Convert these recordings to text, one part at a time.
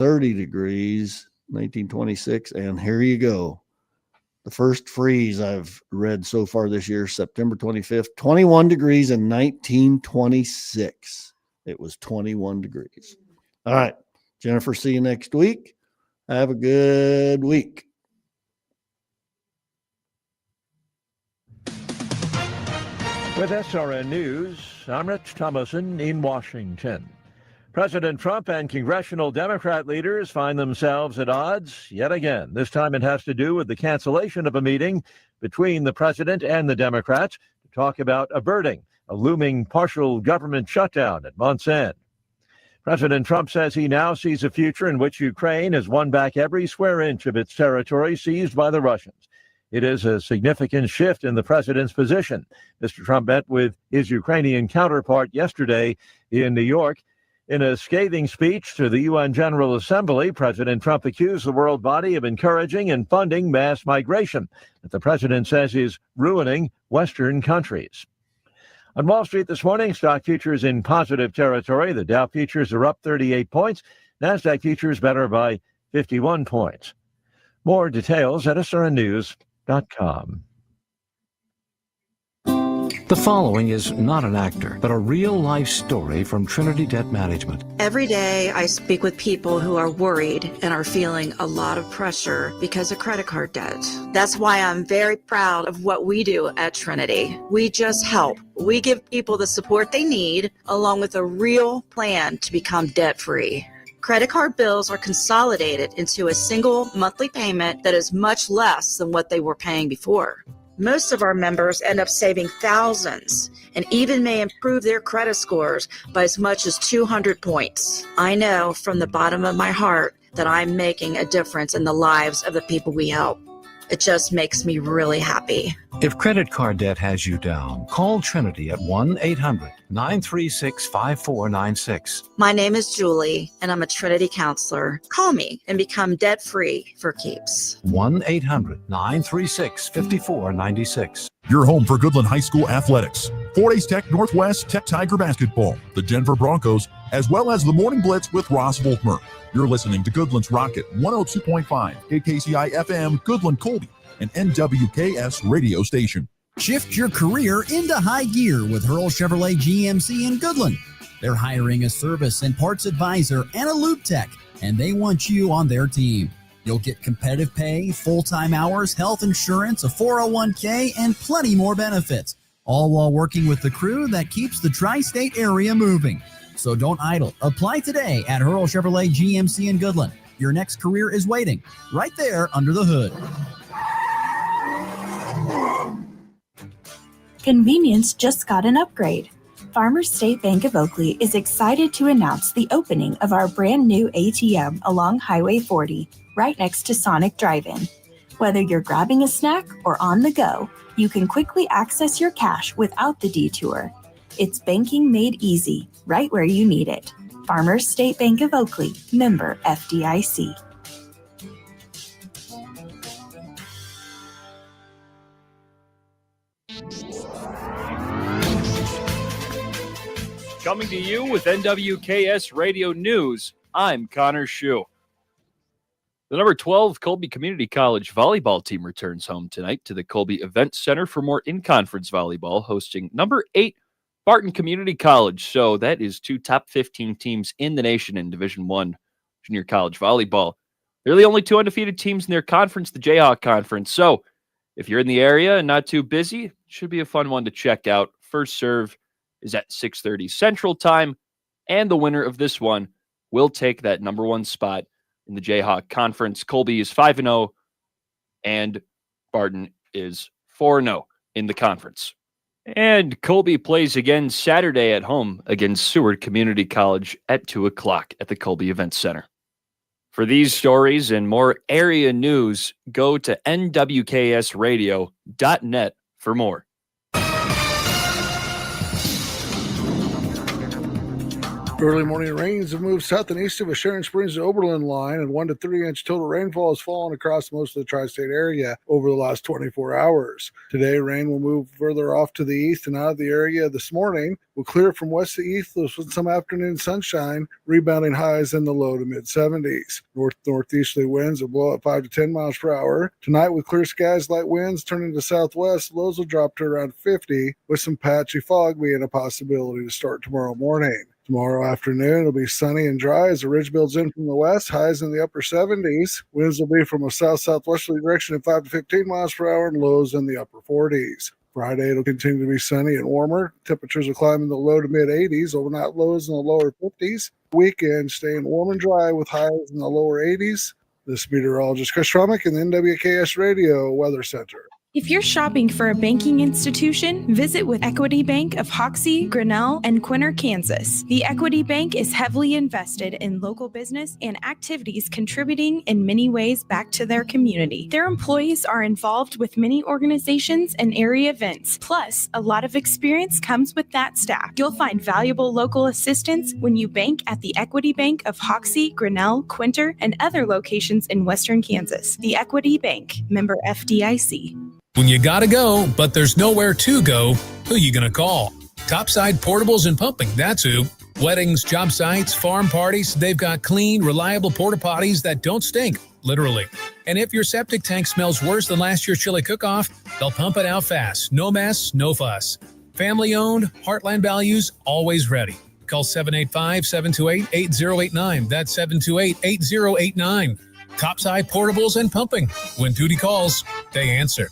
30 degrees, 1926. And here you go. The first freeze I've read so far this year, September 25th, 21 degrees in 1926. It was 21 degrees. All right, Jennifer, see you next week. Have a good week. With SRN News, I'm Rich Thomason in Washington. President Trump and congressional Democrat leaders find themselves at odds yet again. This time it has to do with the cancellation of a meeting between the president and the Democrats to talk about averting a looming partial government shutdown at month's end. President Trump says he now sees a future in which Ukraine has won back every square inch of its territory seized by the Russians. It is a significant shift in the president's position. Mr. Trump met with his Ukrainian counterpart yesterday in New York. In a scathing speech to the UN General Assembly, President Trump accused the world body of encouraging and funding mass migration that the president says is ruining Western countries. On Wall Street this morning, stock futures in positive territory. The Dow futures are up 38 points. NASDAQ futures better by 51 points. More details at srnnews.com. The following is not an actor, but a real-life story from Trinity Debt Management. Every day I speak with people who are worried and are feeling a lot of pressure because of credit card debt. That's why I'm very proud of what we do at Trinity. We just help. We give people the support they need, along with a real plan to become debt-free. Credit card bills are consolidated into a single monthly payment that is much less than what they were paying before. Most of our members end up saving thousands and even may improve their credit scores by as much as 200 points. I know from the bottom of my heart that I'm making a difference in the lives of the people we help. It just makes me really happy. If credit card debt has you down, call Trinity at 1-800-936-5496. My name is Julie, and I'm a Trinity counselor. Call me and become debt-free for keeps. 1-800-936-5496. Your home for Goodland High School athletics. Fort Hays Tech Northwest Tech Tiger basketball, the Denver Broncos, as well as the Morning Blitz with Ross Volkmer. You're listening to Goodland's Rocket 102.5, KKCI FM, Goodland Colby, an NWKS radio station. Shift your career into high gear with Hurl Chevrolet GMC in Goodland. They're hiring a service and parts advisor and a lube tech, and they want you on their team. You'll get competitive pay, full-time hours, health insurance, a 401k, and plenty more benefits, all while working with the crew that keeps the tri-state area moving. So don't idle. Apply today at Hurl Chevrolet GMC in Goodland. Your next career is waiting right there under the hood. Convenience just got an upgrade. Farmers State Bank of Oakley is excited to announce the opening of our brand new ATM along Highway 40, right next to Sonic Drive-In. Whether you're grabbing a snack or on the go, you can quickly access your cash without the detour. It's banking made easy, right where you need it. Farmers State Bank of Oakley, member FDIC. Coming to you with NWKS Radio News, I'm Connor Schuh. The number 12 Colby Community College volleyball team returns home tonight to the Colby Event Center for more in-conference volleyball, hosting number 8 Barton Community College. So that is 2 top 15 teams in the nation in Division I junior college volleyball. They're the only 2 undefeated teams in their conference, the Jayhawk Conference. So if you're in the area and not too busy, it should be a fun one to check out. First serve is at 6:30 Central Time, and the winner of this one will take that number 1 spot in the Jayhawk Conference. Colby is 5-0, and Barton is 4-0 in the conference. And Colby plays again Saturday at home against Seward Community College at 2 o'clock at the Colby Event Center. For these stories and more area news, go to nwksradio.net for more. Early morning rains have moved south and east of a Sharon Springs to Oberlin line, and 1 to 3 inch total rainfall has fallen across most of the tri-state area over the last 24 hours. Today, rain will move further off to the east and out of the area this morning. Will clear from west to east with some afternoon sunshine, rebounding highs in the low to mid 70s. Northeasterly winds will blow at 5 to 10 miles per hour. Tonight, with clear skies, light winds turning to southwest, lows will drop to around 50, with some patchy fog being a possibility to start tomorrow morning. Tomorrow afternoon, it'll be sunny and dry as the ridge builds in from the west, highs in the upper 70s. Winds will be from a south-southwesterly direction at 5 to 15 miles per hour and lows in the upper 40s. Friday, it'll continue to be sunny and warmer. Temperatures will climb in the low to mid 80s, overnight lows in the lower 50s. Weekend, staying warm and dry with highs in the lower 80s. This is meteorologist Chris Schromick in the NWKS Radio Weather Center. If you're shopping for a banking institution, visit with Equity Bank of Hoxie, Grinnell, and Quinter, Kansas. The Equity Bank is heavily invested in local business and activities contributing in many ways back to their community. Their employees are involved with many organizations and area events. Plus, a lot of experience comes with that staff. You'll find valuable local assistance when you bank at the Equity Bank of Hoxie, Grinnell, Quinter, and other locations in Western Kansas. The Equity Bank, member FDIC. When you gotta go, but there's nowhere to go, who you gonna call? Topside Portables and Pumping, that's who. Weddings, job sites, farm parties, they've got clean, reliable porta potties that don't stink, literally. And if your septic tank smells worse than last year's chili cook-off, they'll pump it out fast. No mess, no fuss. Family owned, Heartland values, always ready. Call 785-728-8089. That's 728-8089. Topside Portables and Pumping. When duty calls, they answer.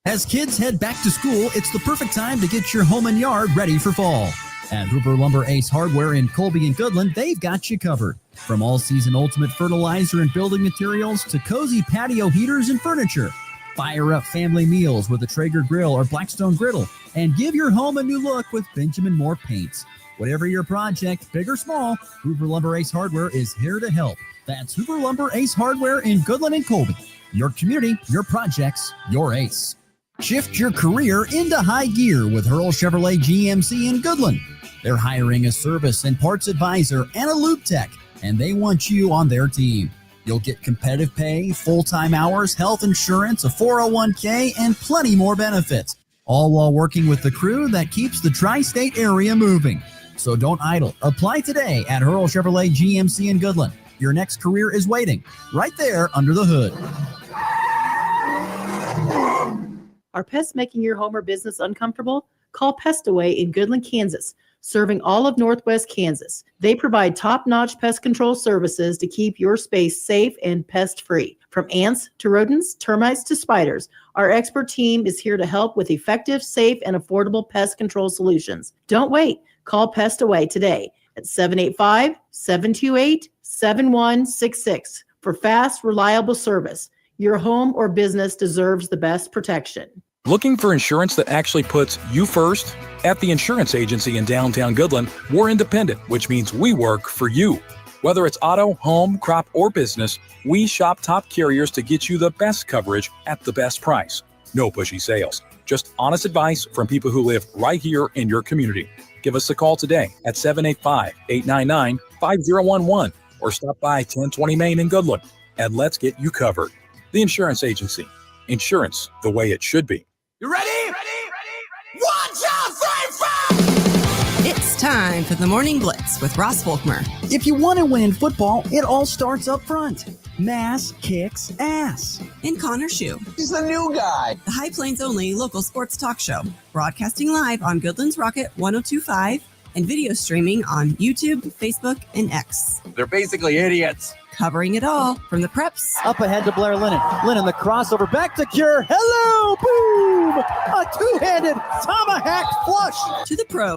As kids head back to school, it's the perfect time to get your home and yard ready for fall. At Hoover Lumber Ace Hardware in Colby and Goodland, they've got you covered. From all-season ultimate fertilizer and building materials to cozy patio heaters and furniture. Fire up family meals with a Traeger grill or Blackstone griddle and give your home a new look with Benjamin Moore paints. Whatever your project, big or small, Hoover Lumber Ace Hardware is here to help. That's Hoover Lumber Ace Hardware in Goodland and Colby. Your community, your projects, your ace. Shift your career into high gear with Hurl Chevrolet GMC in Goodland. They're hiring a service and parts advisor and a lube tech, and they want you on their team. You'll get competitive pay, full-time hours, health insurance, a 401k, and plenty more benefits, all while working with the crew that keeps the tri-state area moving. So don't idle. Apply today at Hurl Chevrolet GMC in Goodland. Your next career is waiting right there under the hood. Are pests making your home or business uncomfortable? Call Pest Away in Goodland, Kansas, serving all of Northwest Kansas. They provide top-notch pest control services to keep your space safe and pest-free. From ants to rodents, termites to spiders, our expert team is here to help with effective, safe, and affordable pest control solutions. Don't wait. Call Pest Away today at 785-728-7166 for fast, reliable service. Your home or business deserves the best protection. Looking for insurance that actually puts you first? At the insurance agency in downtown Goodland, we're independent, which means we work for you. Whether it's auto, home, crop, or business, we shop top carriers to get you the best coverage at the best price. No pushy sales, just honest advice from people who live right here in your community. Give us a call today at 785-899-5011 or stop by 1020 Main in Goodland and let's get you covered. The Insurance Agency. Insurance the way it should be. You ready? Ready? 1, 2, 3, 4! It's time for the Morning Blitz with Ross Volkmer. If you want to win in football, it all starts up front. Mass kicks ass. And Connor Schuh. He's the new guy. The High Plains only local sports talk show. Broadcasting live on Goodland's Rocket 102.5 and video streaming on YouTube, Facebook, and X. They're basically idiots. Covering it all from the preps. Up ahead to Blair Lennon. Lennon the crossover back to Cure. Hello, boom! A two-handed tomahawk flush. To the pro.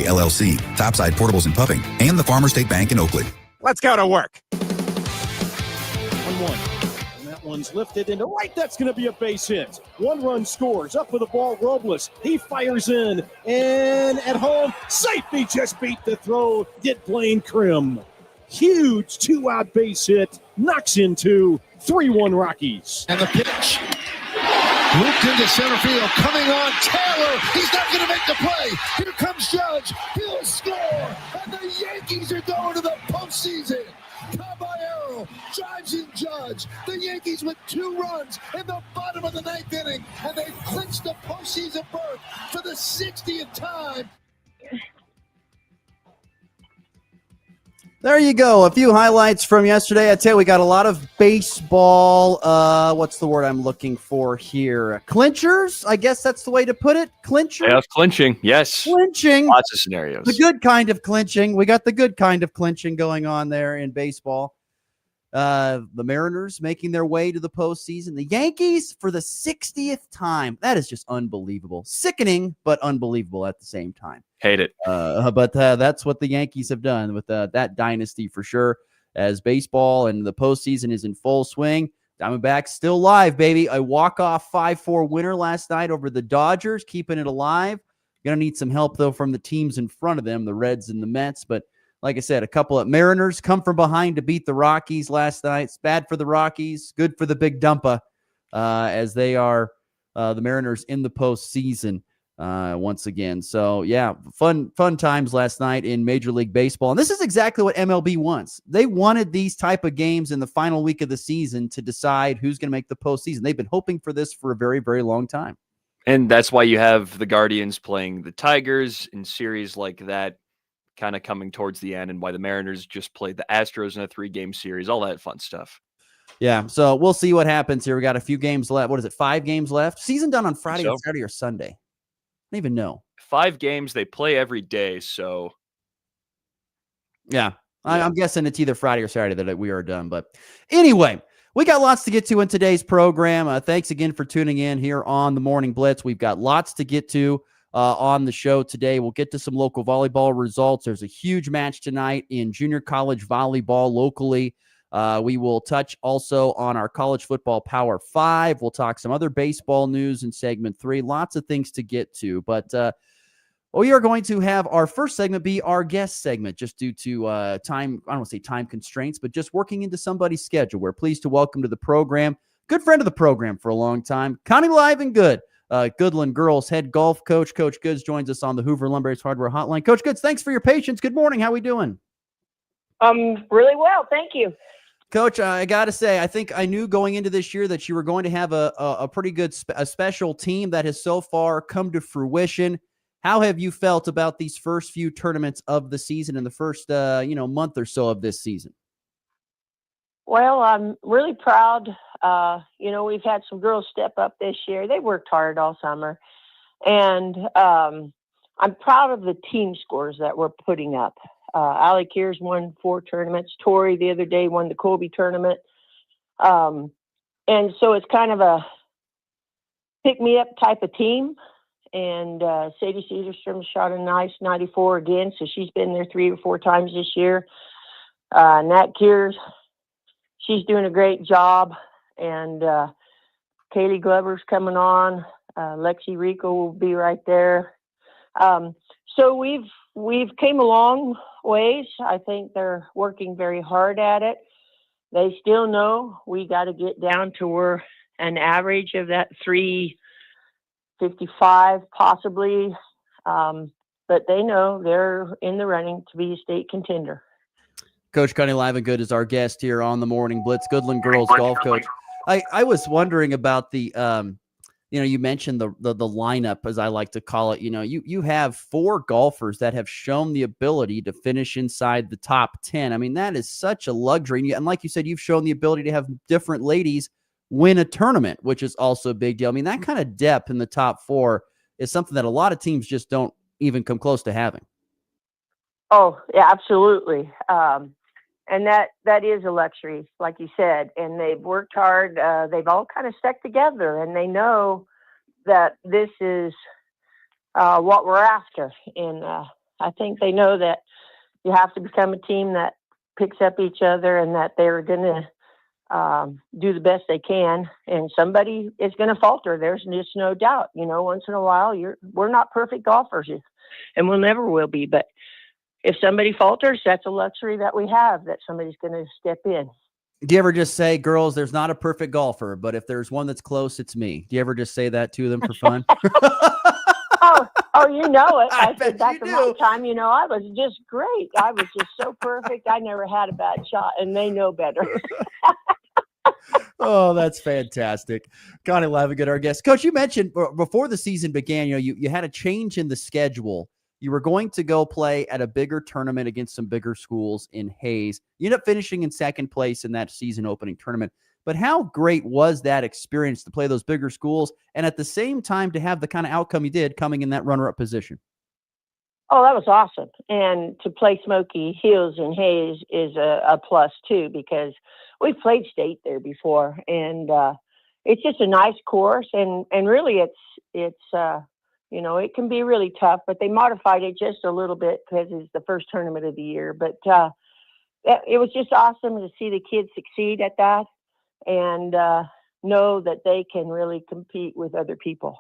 LLC, Topside Portables and Pumping, and the Farmer State Bank in Oakley. Let's go to work. 1-1. On that one's lifted into right. That's going to be a base hit. 1 run scores. Up with the ball, Robles. He fires in. And at home, safety just beat the throw. Did Blaine Krim. Huge 2-out base hit. Knocks into 3-1 Rockies. And the pitch. Looped into center field. Coming on Taylor. He's not going to make the play. Here comes Judge. He'll score. And the Yankees are going to the postseason. Caballero drives in Judge. The Yankees with 2 runs in the bottom of the 9th inning. And they clinch the postseason berth for the 60th time. There you go. A few highlights from yesterday. I tell you, we got a lot of baseball. What's the word I'm looking for here? Clinchers? I guess that's the way to put it. Clinchers? Yeah, clinching. Yes. Clinching. Lots of scenarios. The good kind of clinching. We got the good kind of clinching going on there in baseball. The Mariners making their way to the postseason. The Yankees for the 60th time. That is just unbelievable. Sickening, but unbelievable at the same time. Hate it. But that's what the Yankees have done with that dynasty for sure. As baseball and the postseason is in full swing. Diamondbacks still live, baby. A walk-off 5-4 winner last night over the Dodgers, keeping it alive. Going to need some help, though, from the teams in front of them, the Reds and the Mets. But like I said, a couple of Mariners come from behind to beat the Rockies last night. It's bad for the Rockies, good for the Big Dumpa, as they are the Mariners in the postseason once again. So, yeah, fun times last night in Major League Baseball. And this is exactly what MLB wants. They wanted these type of games in the final week of the season to decide who's going to make the postseason. They've been hoping for this for a very, very long time. And that's why you have the Guardians playing the Tigers in series like that, kind of coming towards the end, and why the Mariners just played the Astros in a 3-game series, all that fun stuff. Yeah, so we'll see what happens here. We got a few games left. What is it, 5 games left? Season done on Friday, or Saturday, or Sunday? I don't even know. 5 games, they play every day, so. Yeah, I'm guessing it's either Friday or Saturday that we are done. But anyway, we got lots to get to in today's program. Thanks again for tuning in here on the Morning Blitz. We've got lots to get to on the show today. We'll get to some local volleyball results. There's a huge match tonight in junior college volleyball locally. We will touch also on our college football Power 5. We'll talk some other baseball news in segment 3. Lots of things to get to. But we are going to have our first segment be our guest segment, just due to time, I don't want to say time constraints, but just working into somebody's schedule. We're pleased to welcome to the program, good friend of the program for a long time, Connie Live and Good. Goodland girls head golf coach. Coach Goods joins us on the Hoover Lumber's Hardware Hotline. Coach Goods, thanks for your patience. Good morning. How we doing? Really well. Thank you. Coach, I got to say, I think I knew going into this year that you were going to have a pretty good special team that has so far come to fruition. How have you felt about these first few tournaments of the season and the first month or so of this season? Well, I'm really proud. We've had some girls step up this year. They worked hard all summer. And I'm proud of the team scores that we're putting up. Allie Kears won 4 tournaments. Tori the other day won the Colby tournament. And so it's kind of a pick-me-up type of team. And Sadie Cedarstrom shot a nice 94 again, so she's been there 3 or 4 times this year. Nat Kears, she's doing a great job. And Kaylee Glover's coming on. Lexi Rico will be right there. So we've came a long ways. I think they're working very hard at it. They still know we got to get down to where an average of that 355 possibly. But they know they're in the running to be a state contender. Coach Connie Live and Good is our guest here on the Morning Blitz. Goodland girls golf coach. I was wondering about the you mentioned the lineup, as I like to call it. You have 4 golfers that have shown the ability to finish inside the top 10. I mean, that is such a luxury. And like you said, you've shown the ability to have different ladies win a tournament, which is also a big deal. I mean, that kind of depth in the top 4 is something that a lot of teams just don't even come close to having. Oh, yeah, absolutely. And that is a luxury, like you said, and they've worked hard. They've all kind of stuck together, and they know that this is what we're after. And I think they know that you have to become a team that picks up each other and that they're going to do the best they can, and somebody is going to falter. There's just no doubt. Once in a while, we're not perfect golfers, and we'll never will be. But if somebody falters, that's a luxury that we have, that somebody's going to step in. Do you ever just say, girls, there's not a perfect golfer, but if there's one that's close, it's me? Do you ever just say that to them for fun? Oh, you know it. I said back in my time, I was just great. I was just so perfect. I never had a bad shot, and they know better. Oh, that's fantastic. Connie Lavigood, our guest. Coach, you mentioned before the season began, you had a change in the schedule. You were going to go play at a bigger tournament against some bigger schools in Hayes. You ended up finishing in second place in that season opening tournament. But how great was that experience to play those bigger schools and at the same time to have the kind of outcome you did coming in that runner-up position? Oh, that was awesome. And to play Smoky Hills in Hayes is a plus too, because we've played state there before, and it's just a nice course. And really it's it can be really tough, but they modified it just a little bit because it's the first tournament of the year. But it was just awesome to see the kids succeed at that and know that they can really compete with other people.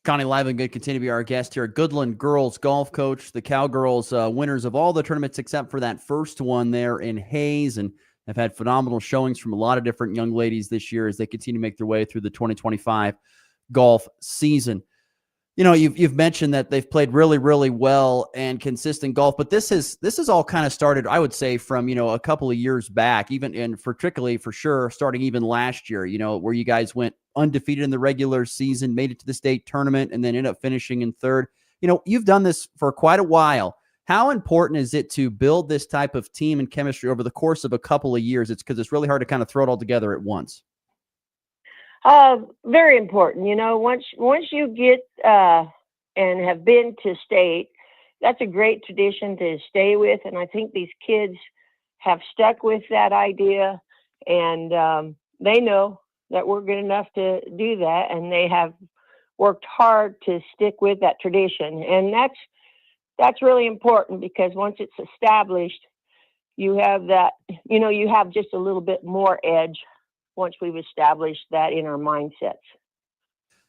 Connie Livengood continue to be our guest here. Goodland girls golf coach, the Cowgirls winners of all the tournaments except for that first one there in Hayes, and have had phenomenal showings from a lot of different young ladies this year as they continue to make their way through the 2025 golf season. You've mentioned that they've played really, really well and consistent golf, but this is all kind of started, I would say, from, a couple of years back, even, and particularly for sure, starting even last year, where you guys went undefeated in the regular season, made it to the state tournament, and then ended up finishing in third. You've done this for quite a while. How important is it to build this type of team and chemistry over the course of a couple of years? It's because it's really hard to kind of throw it all together at once. Very important. Once you get and have been to state, that's a great tradition to stay with. And I think these kids have stuck with that idea, and they know that we're good enough to do that. And they have worked hard to stick with that tradition. And that's really important, because once it's established, you have that, you have just a little bit more edge once we've established that in our mindsets.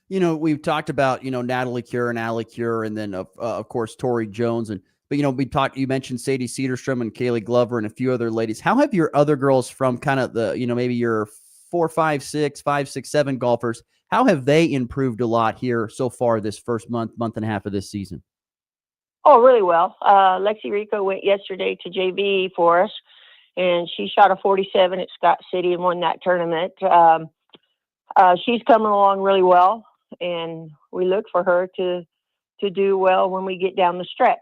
We've talked about, Natalie Cure and Allie Cure, and then of course, Tori Jones. But you mentioned Sadie Cedarstrom and Kaylee Glover and a few other ladies. How have your other girls from kind of the, maybe your 4, 5, 6, 5, 6, 7 golfers, how have they improved a lot here so far this first month and a half of this season? Oh, really well. Lexi Rico went yesterday to JV for us, and she shot a 47 at Scott City and won that tournament. She's coming along really well, and we look for her to do well when we get down the stretch.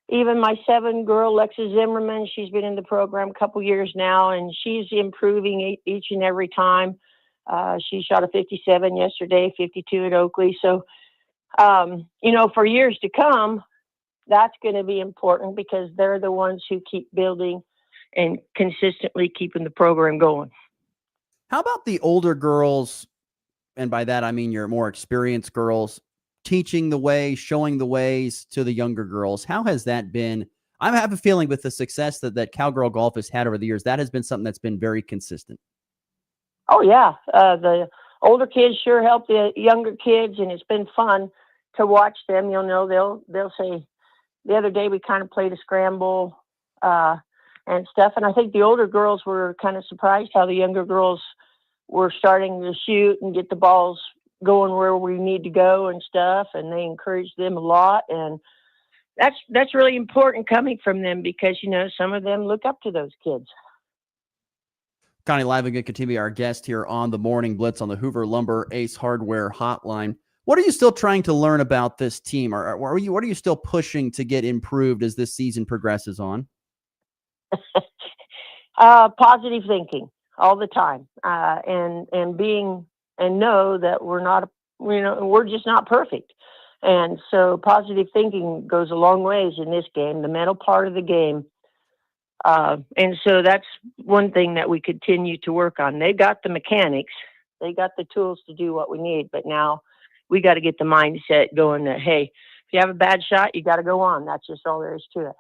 Even my 7-girl, Lexis Zimmerman, she's been in the program a couple years now, and she's improving each and every time. She shot a 57 yesterday, 52 at Oakley. So, for years to come, that's going to be important, because they're the ones who keep building and consistently keeping the program going. How about the older girls? And by that, I mean your more experienced girls, teaching the way, showing the ways to the younger girls. How has that been? I have a feeling with the success that Cowgirl golf has had over the years, that has been something that's been very consistent. Oh, yeah. The older kids sure help the younger kids, and it's been fun to watch them. They'll say, the other day we kind of played a scramble and stuff, and I think the older girls were kind of surprised how the younger girls were starting to shoot and get the balls going where we need to go and stuff, and they encouraged them a lot, and that's really important coming from them, because some of them look up to those kids. Connie Livengood continue to be our guest here on the Morning Blitz on the Hoover Lumber Ace Hardware Hotline. What are you still trying to learn about this team? Or what are you still pushing to get improved as this season progresses on? Positive thinking all the time, and know that we're just not perfect. And so positive thinking goes a long ways in this game, the mental part of the game. And so that's one thing that we continue to work on. They got the mechanics, they got the tools to do what we need, but now we got to get the mindset going that, hey, if you have a bad shot, you got to go on. That's just all there is to it.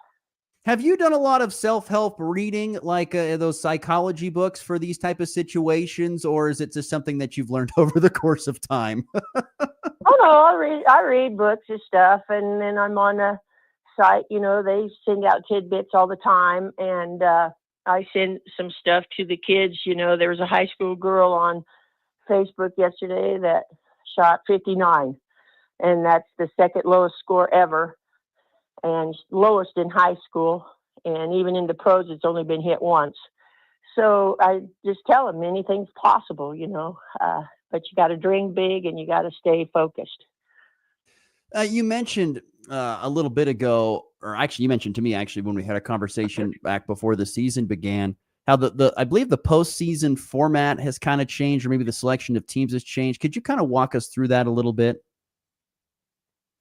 Have you done a lot of self-help reading, like those psychology books for these type of situations, or is it just something that you've learned over the course of time? Oh no, I read books and stuff, and then I'm on a site. They send out tidbits all the time, and I send some stuff to the kids. There was a high school girl on Facebook yesterday that shot 59, and that's the second lowest score ever, and lowest in high school, and even in the pros, it's only been hit once. So I just tell them anything's possible, but you got to dream big and you got to stay focused. You mentioned a little bit ago, or actually you mentioned to me when we had a conversation back before the season began, how I believe the postseason format has kind of changed, or maybe the selection of teams has changed. Could you kind of walk us through that a little bit?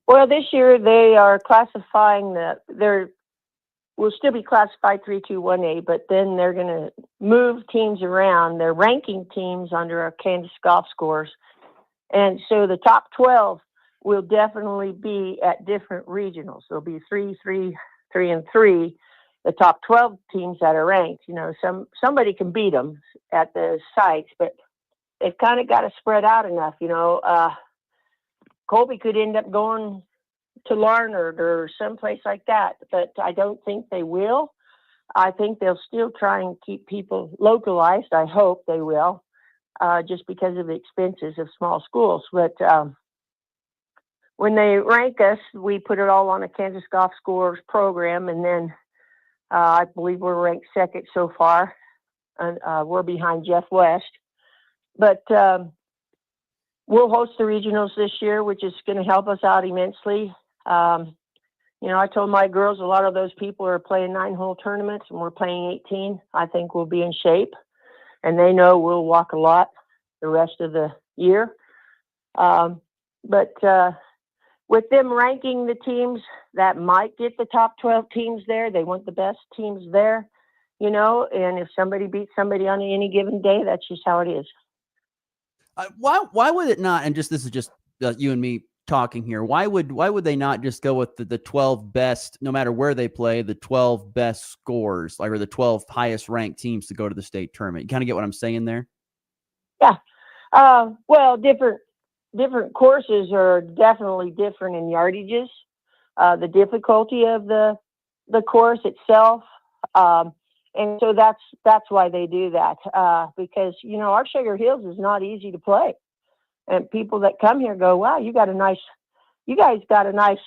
Well, this year they are classifying will still be classified 3-2-1A, but then they're going to move teams around. They're ranking teams under our Kansas golf scores. And so the top 12 will definitely be at different regionals. There'll be 3, 3, 3, and 3, the top 12 teams that are ranked. Somebody can beat them at the sites, but they've kind of got to spread out enough. Colby could end up going to Larned or someplace like that, but I don't think they will. I think they'll still try and keep people localized. I hope they will, just because of the expenses of small schools. But when they rank us, we put it all on a Kansas Golf Scores program, and then I believe we're ranked second so far, and we're behind Jeff West. But we'll host the regionals this year, which is going to help us out immensely. I told my girls a lot of those people are playing 9-hole tournaments, and we're playing 18. I think we'll be in shape, and they know we'll walk a lot the rest of the year. But with them ranking the teams that might get the top 12 teams there, they want the best teams there, and if somebody beats somebody on any given day, that's just how it is. Why would it not? And this is just you and me talking here. Why would they not just go with the 12 best, no matter where they play, the 12 best scores, or the 12 highest ranked teams to go to the state tournament? You kind of get what I'm saying there? Yeah. Well, different courses are definitely different in yardages, the difficulty of the course itself. And so that's why they do that, because, our Sugar Hills is not easy to play. And people that come here go, wow, you guys got a nice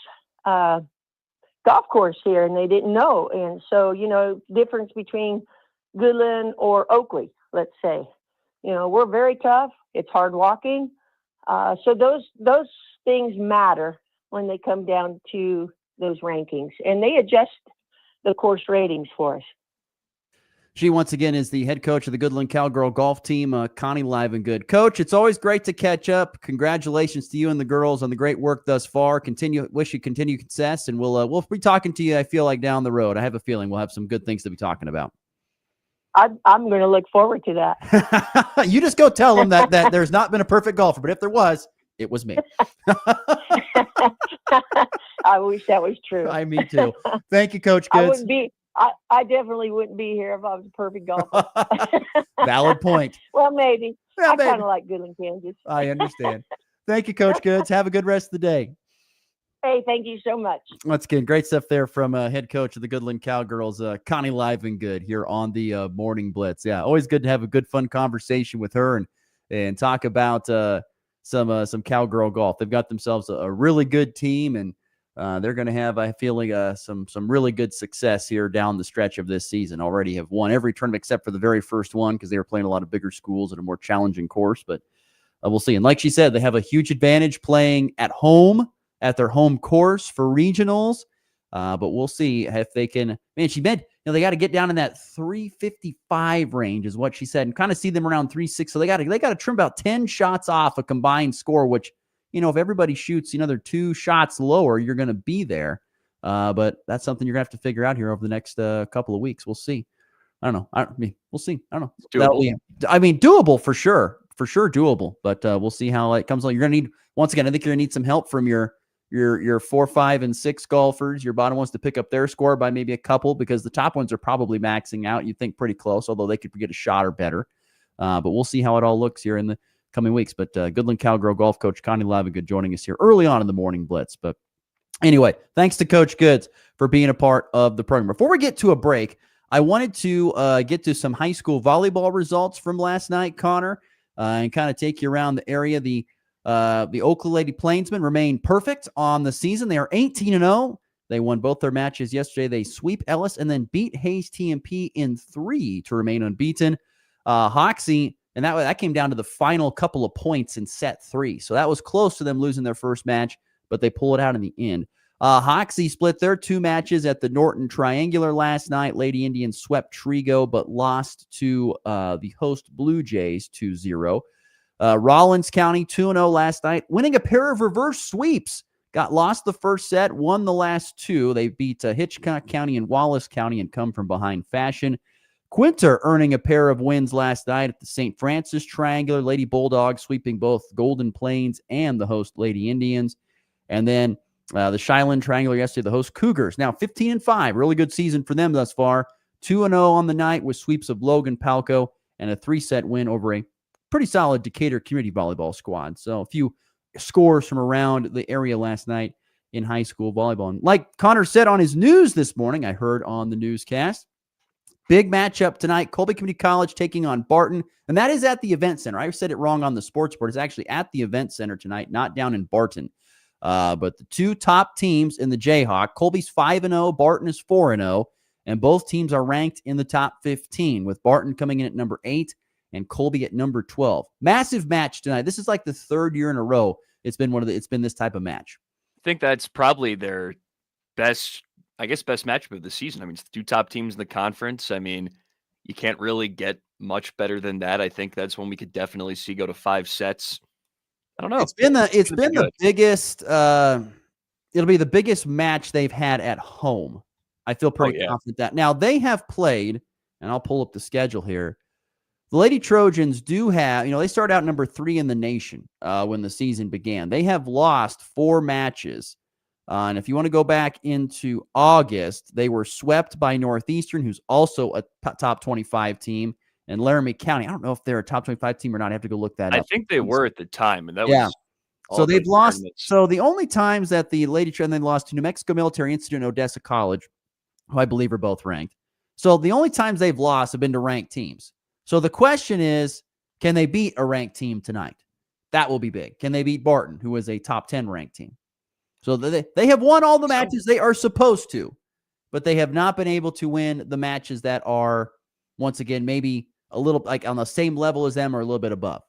golf course here, and they didn't know. And so, difference between Goodland or Oakley, let's say, we're very tough. It's hard walking. So those things matter when they come down to those rankings, and they adjust the course ratings for us. She, once again, is the head coach of the Goodland Cowgirl golf team, Connie Livengood. Coach, it's always great to catch up. Congratulations to you and the girls on the great work thus far. Wish you continued success, and we'll be talking to you, I feel like, down the road. I have a feeling we'll have some good things to be talking about. I'm going to look forward to that. You just go tell them that there's not been a perfect golfer, but if there was, it was me. I wish that was true. Me too. Thank you, Coach Goods. I definitely wouldn't be here if I was a perfect golfer. Valid point. Well, maybe. I kind of like Goodland, Kansas. I understand. Thank you, Coach Goods. Have a good rest of the day. Hey, thank you so much. Once again, great stuff there from head coach of the Goodland Cowgirls, Connie Livengood, here on the Morning Blitz. Yeah, always good to have a good, fun conversation with her and talk about some cowgirl golf. They've got themselves a really good team, and they're going to have, I feel like, some really good success here down the stretch of this season. Already have won every tournament except for the very first one, because they were playing a lot of bigger schools at a more challenging course. But we'll see. And like she said, they have a huge advantage playing at home, at their home course for regionals. But we'll see if they can. Man, she meant, they got to get down in that 355 range is what she said, and kind of see them around 360. So they got to trim about 10 shots off a combined score, which, if everybody shoots another 2 shots lower, you're going to be there. But that's something you're going to have to figure out here over the next couple of weeks. We'll see. I don't know. We'll see. I don't know. Doable. Doable for sure. For sure doable. But we'll see how it comes along. You're going to need, once again, I think you're going to need some help from your your 4, 5, and 6 golfers, your bottom ones to pick up their score by maybe a couple, because the top ones are probably maxing out. You think pretty close, although they could get a shot or better. But we'll see how it all looks here in the coming weeks. But Goodland Cowgirl golf coach Connie Lavigood joining us here early on in the morning blitz. But anyway, thanks to Coach Goods for being a part of the program. Before we get to a break, I wanted to get to some high school volleyball results from last night, Connor, and kind of take you around the area. The Oakley Lady Plainsmen remain perfect on the season. They are 18-0. They won both their matches yesterday. They sweep Ellis and then beat Hayes TMP in 3 to remain unbeaten. Hoxie, and that came down to the final couple of points in set 3. So that was close to them losing their first match, but they pull it out in the end. Hoxie split their 2 matches at the Norton Triangular last night. Lady Indians swept Trigo, but lost to the host Blue Jays 2-0. Rollins County 2-0 last night, winning a pair of reverse sweeps. Lost the first set, won the last 2. They beat Hitchcock County and Wallace County and come from behind fashion. Quinter earning a pair of wins last night at the St. Francis Triangular. Lady Bulldogs sweeping both Golden Plains and the host Lady Indians. And then the Shiloh Triangular yesterday, the host Cougars. Now 15-5, really good season for them thus far. 2-0 on the night with sweeps of Logan Palco and a 3-set win over a pretty solid Decatur community volleyball squad. So a few scores from around the area last night in high school volleyball. And like Connor said on his news this morning, I heard on the newscast, big matchup tonight, Colby Community College taking on Barton, and that is at the Event Center. I said it wrong on the sports board. It's actually at the Event Center tonight, not down in Barton. But the 2 top teams in the Jayhawk, Colby's 5-0, Barton is 4-0, and both teams are ranked in the top 15, with Barton coming in at number 8 and Colby at number 12. Massive match tonight. This is like the 3rd year in a row it's been this type of match. I think that's probably their best matchup of the season. I mean, it's the 2 top teams in the conference. I mean, you can't really get much better than that. I think that's when we could definitely see go to 5 sets. I don't know. It's been the biggest. It'll be the biggest match they've had at home. I feel pretty confident that. Now they have played, and I'll pull up the schedule here. The Lady Trojans do have, they started out number 3 in the nation when the season began. They have lost 4 matches. And if you want to go back into August, they were swept by Northeastern, who's also a top 25 team, and Laramie County. I don't know if they're a top 25 team or not. I have to go look that up. I think they were at the time, and that was so they've lost. Tournaments. So the only times that the Lady Trojans they lost to New Mexico Military Institute and Odessa College, who I believe are both ranked. So the only times they've lost have been to ranked teams. So the question is, can they beat a ranked team tonight? That will be big. Can they beat Barton, who is a top 10 ranked team? So they have won all the matches they are supposed to, but they have not been able to win the matches that are, once again, maybe a little like on the same level as them or a little bit above.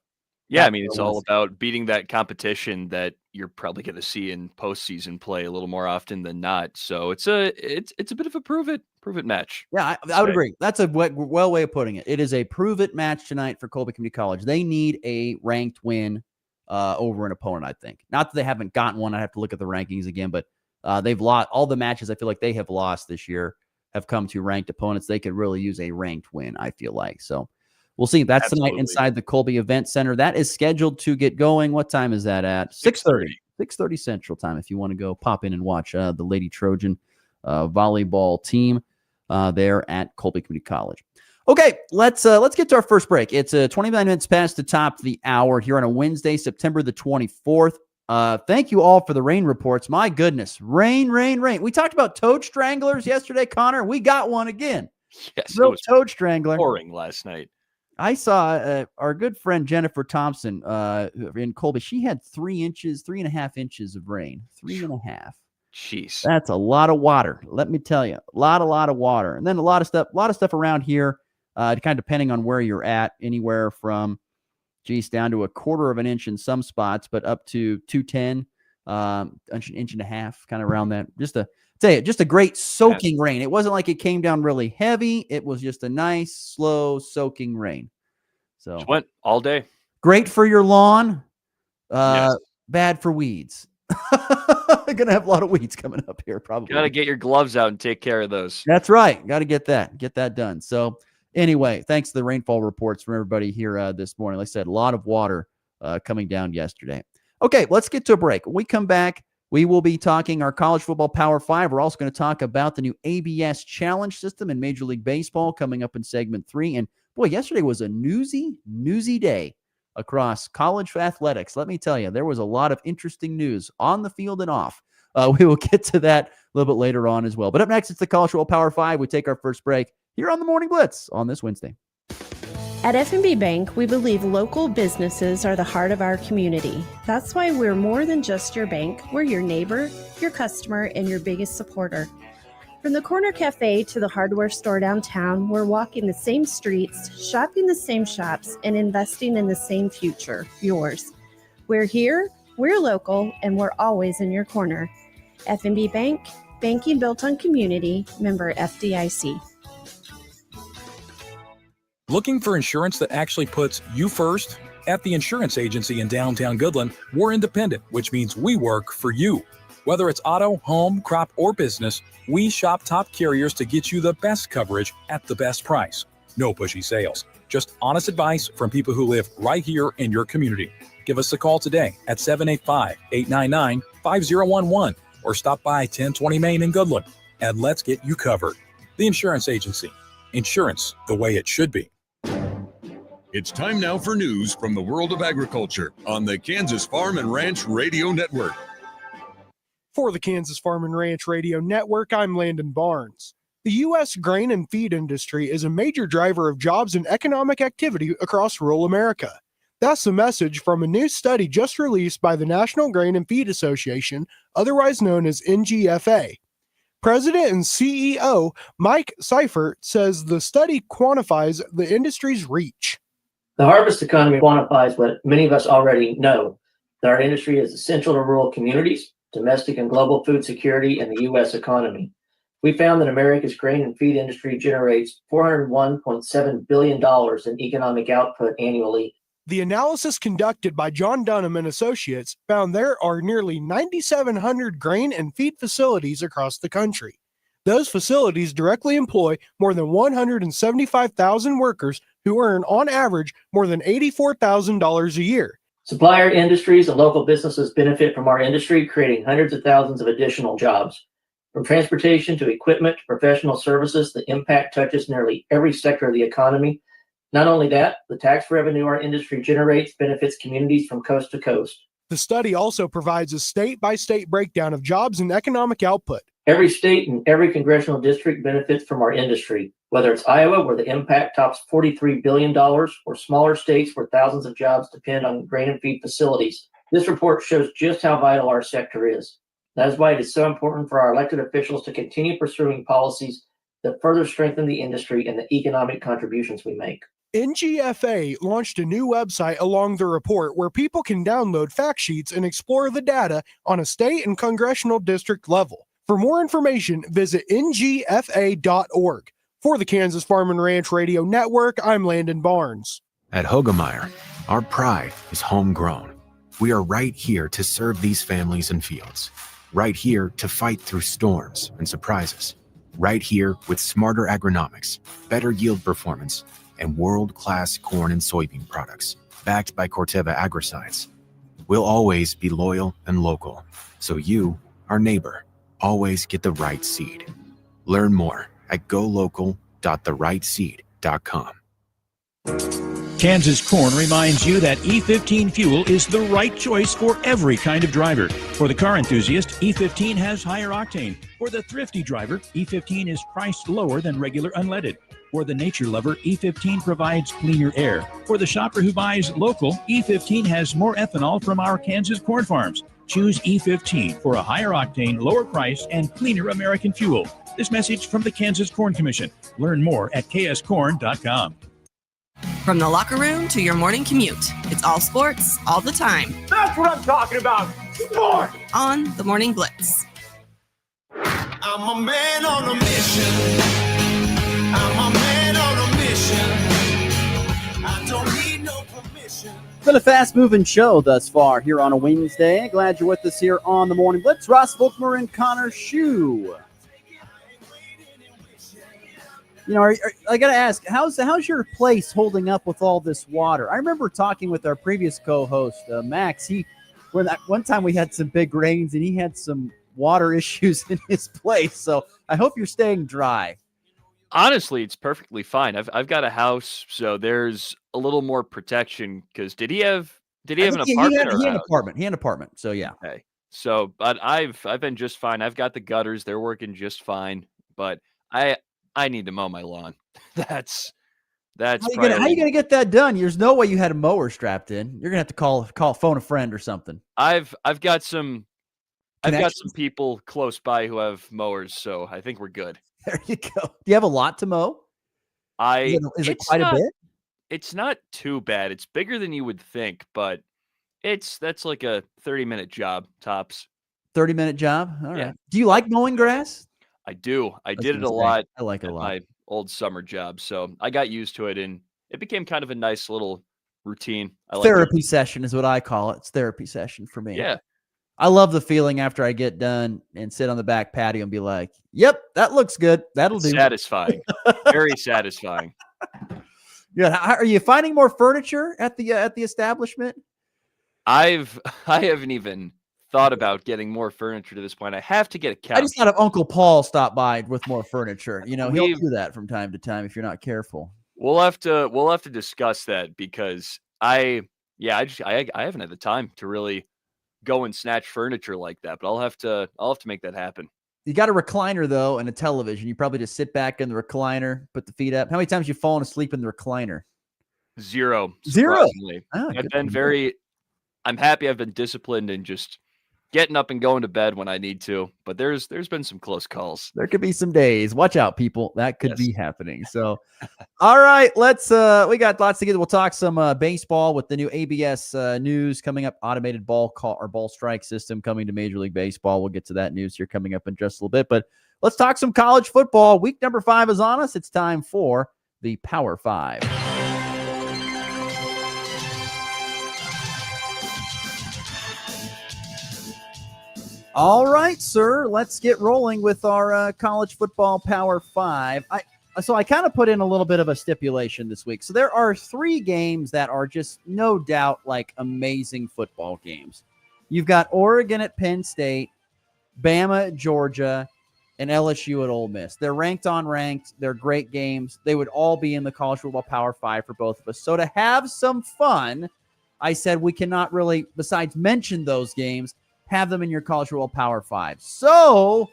Yeah, I mean, it's all about beating that competition that you're probably going to see in postseason play a little more often than not. So it's a bit of a prove it match. Yeah, I would agree. That's a well way of putting it. It is a prove it match tonight for Colby Community College. They need a ranked win over an opponent, I think. Not that they haven't gotten one. I have to look at the rankings again, but they've lost all the matches I feel like they have lost this year have come to ranked opponents. They could really use a ranked win, I feel like. So we'll see. That's tonight inside the Colby Event Center. That is scheduled to get going. What time is that at? 6:30. 6:30 Central Time if you want to go pop in and watch the Lady Trojan volleyball team there at Colby Community College. Okay, let's get to our first break. It's 29 minutes past the top of the hour here on a Wednesday, September the 24th. Thank you all for the rain reports. My goodness, rain. We talked about toad stranglers yesterday, Connor. We got one again. Yes, real toad strangler. Pouring last night. I saw our good friend Jennifer Thompson in Colby. She had 3.5 inches of rain. 3.5. Jeez, that's a lot of water. Let me tell you, a lot of water, and then a lot of stuff around here. Kind of depending on where you're at, anywhere from, down to 1/4 inch in some spots, but up to 2/10, inch and a half, kind of around that. Just a great soaking rain. It wasn't like it came down really heavy. It was just a nice, slow soaking rain. So just went all day. Great for your lawn. Yes. Bad for weeds. Gonna have a lot of weeds coming up here. Probably got to get your gloves out and take care of those. That's right. Got to get that done. So anyway, thanks to the rainfall reports from everybody here this morning. Like I said, a lot of water coming down yesterday. Okay, let's get to a break. When we come back, We will be talking our college football Power 5. We're also going to talk about the new ABS challenge system in Major League Baseball coming up in segment 3. And boy, yesterday was a newsy day across college athletics. Let me tell you, there was a lot of interesting news on the field and off. We will get to that a little bit later on as well. But up next, it's the College Football Power 5. We take our first break here on the Morning Blitz on this Wednesday. At F&B Bank, we believe local businesses are the heart of our community. That's why we're more than just your bank. We're your neighbor, your customer, and your biggest supporter. From the corner cafe to the hardware store downtown, we're walking the same streets, shopping the same shops, and investing in the same future, yours. We're here, we're local, and we're always in your corner. F&B Bank, banking built on community, member FDIC. Looking for insurance that actually puts you first? At the insurance agency in downtown Goodland, we're independent, which means we work for you. Whether it's auto, home, crop, or business, we shop top carriers to get you the best coverage at the best price. No pushy sales, just honest advice from people who live right here in your community. Give us a call today at 785-899-5011 or stop by 1020 Main in Goodland, and let's get you covered. The insurance agency. Insurance the way it should be. It's time now for news from the world of agriculture on the Kansas Farm and Ranch Radio Network. For the Kansas Farm and Ranch Radio Network, I'm Landon Barnes. The U.S. grain and feed industry is a major driver of jobs and economic activity across rural America. That's the message from a new study just released by the National Grain and Feed Association, otherwise known as NGFA. President and CEO Mike Seifert says the study quantifies the industry's reach. The harvest economy quantifies what many of us already know, that our industry is essential to rural communities, domestic and global food security, and the U.S. economy. We found that America's grain and feed industry generates $401.7 billion in economic output annually. The analysis conducted by John Dunham and Associates found there are nearly 9,700 grain and feed facilities across the country. Those facilities directly employ more than 175,000 workers who earn, on average, more than $84,000 a year. Supplier industries and local businesses benefit from our industry, creating hundreds of thousands of additional jobs. From transportation to equipment to professional services, the impact touches nearly every sector of the economy. Not only that, the tax revenue our industry generates benefits communities from coast to coast. The study also provides a state-by-state breakdown of jobs and economic output. Every state and every congressional district benefits from our industry, whether it's Iowa, where the impact tops $43 billion, or smaller states where thousands of jobs depend on grain and feed facilities. This report shows just how vital our sector is. That is why it is so important for our elected officials to continue pursuing policies that further strengthen the industry and the economic contributions we make. NGFA launched a new website along the report where people can download fact sheets and explore the data on a state and congressional district level. For more information, visit ngfa.org. For the Kansas Farm and Ranch Radio Network, I'm Landon Barnes. At Hogemeyer, our pride is homegrown. We are right here to serve these families and fields. Right here to fight through storms and surprises. Right here with smarter agronomics, better yield performance, and world-class corn and soybean products, backed by Corteva Agriscience. We'll always be loyal and local, so you, our neighbor, always get the right seed. Learn more at golocal.therightseed.com. Kansas Corn reminds you that E15 fuel is the right choice for every kind of driver. For the car enthusiast, E15 has higher octane. For the thrifty driver, E15 is priced lower than regular unleaded. For the nature lover, E15 provides cleaner air. For the shopper who buys local, E15 has more ethanol from our Kansas corn farms. Choose E15 for a higher octane, lower price, and cleaner American fuel. This message from the Kansas Corn Commission. Learn more at kscorn.com. From the locker room to your morning commute, it's all sports, all the time. That's what I'm talking about. Sport! On the Morning Blitz. I'm a man on a mission. I'm a man on a mission. I don't need no permission. It's been a fast-moving show thus far here on a Wednesday. Glad you're with us here on the Morning Blitz. Ross Volkmer and Connor Schuh. You know, I got to ask, how's your place holding up with all this water? I remember talking with our previous co-host, Max. He when that one time we had some big rains and he had some water issues in his place. So I hope you're staying dry. Honestly, it's perfectly fine. I've got a house, so there's a little more protection. Because did he have an apartment He had or a an house? apartment. He had an apartment. So yeah. Okay. So, but I've been just fine. I've got the gutters; they're working just fine. But I need to mow my lawn. That's How you priority. gonna get that done? There's no way you had a mower strapped in. You're gonna have to phone a friend or something. I've got some people close by who have mowers, so I think we're good. There you go. Do you have a lot to mow? Is it quite a bit? It's not too bad. It's bigger than you would think, but that's like a 30-minute job tops. 30-minute job. All right. Yeah. Do you like mowing grass? I do. I did it gonna a say, lot. I like it a at lot. my old summer job, so I got used to it, and it became kind of a nice little routine. I like Therapy session is what I call it. It's therapy session for me. Yeah. I love the feeling after I get done and sit on the back patio and be like, "Yep, that looks good. That'll do." Satisfying. Very satisfying. Yeah. Are you finding more furniture at the establishment? I haven't even thought about getting more furniture to this point. I have to get a couch. I just thought if Uncle Paul stopped by with more furniture. He'll We've- do that from time to time if you're not careful. We'll have to discuss that because I haven't had the time to really go and snatch furniture like that, but I'll have to make that happen. You got a recliner though and a television. You probably just sit back in the recliner, put the feet up. How many times you fallen asleep in the recliner? Zero. Zero? Surprisingly. Oh, I've good been for you. I'm happy I've been disciplined and just getting up and going to bed when I need to, but there's been some close calls. There could be some days. Watch out, people. That could Yes. be happening. So, all right, let's. We got lots to get. We'll talk some baseball with the new ABS news coming up. Automated ball call or ball strike system coming to Major League Baseball. We'll get to that news here coming up in just a little bit. But let's talk some college football. Week number 5 is on us. It's time for the Power 5. All right, sir. Let's get rolling with our college football Power 5. So I kind of put in a little bit of a stipulation this week. So there are 3 games that are just no doubt like amazing football games. You've got Oregon at Penn State, Bama at Georgia, and LSU at Ole Miss. They're ranked on ranked. They're great games. They would all be in the college football Power 5 for both of us. So to have some fun, I said we cannot really, besides mention those games, have them in your college football Power 5. So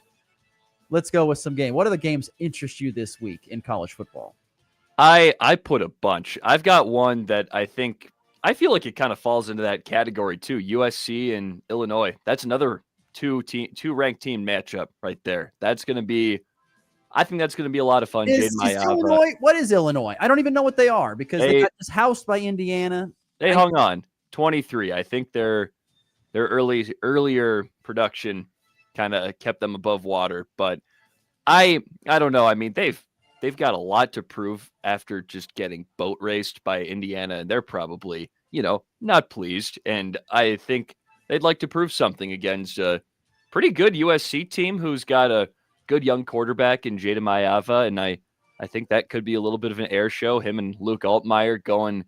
let's go with some game. What other games interest you this week in college football? I put a bunch. I've got one that I feel like it kind of falls into that category too. USC and Illinois. That's another two ranked team matchup right there. I think that's going to be a lot of fun. Is Illinois? What is Illinois? I don't even know what they are because they got just housed by Indiana. They hung on 23. I think their earlier production kind of kept them above water, but I don't know. I mean, they've got a lot to prove after just getting boat raced by Indiana, and they're probably, not pleased. And I think they'd like to prove something against a pretty good USC team who's got a good young quarterback in Jada Mayava, and I think that could be a little bit of an air show. Him and Luke Altmaier going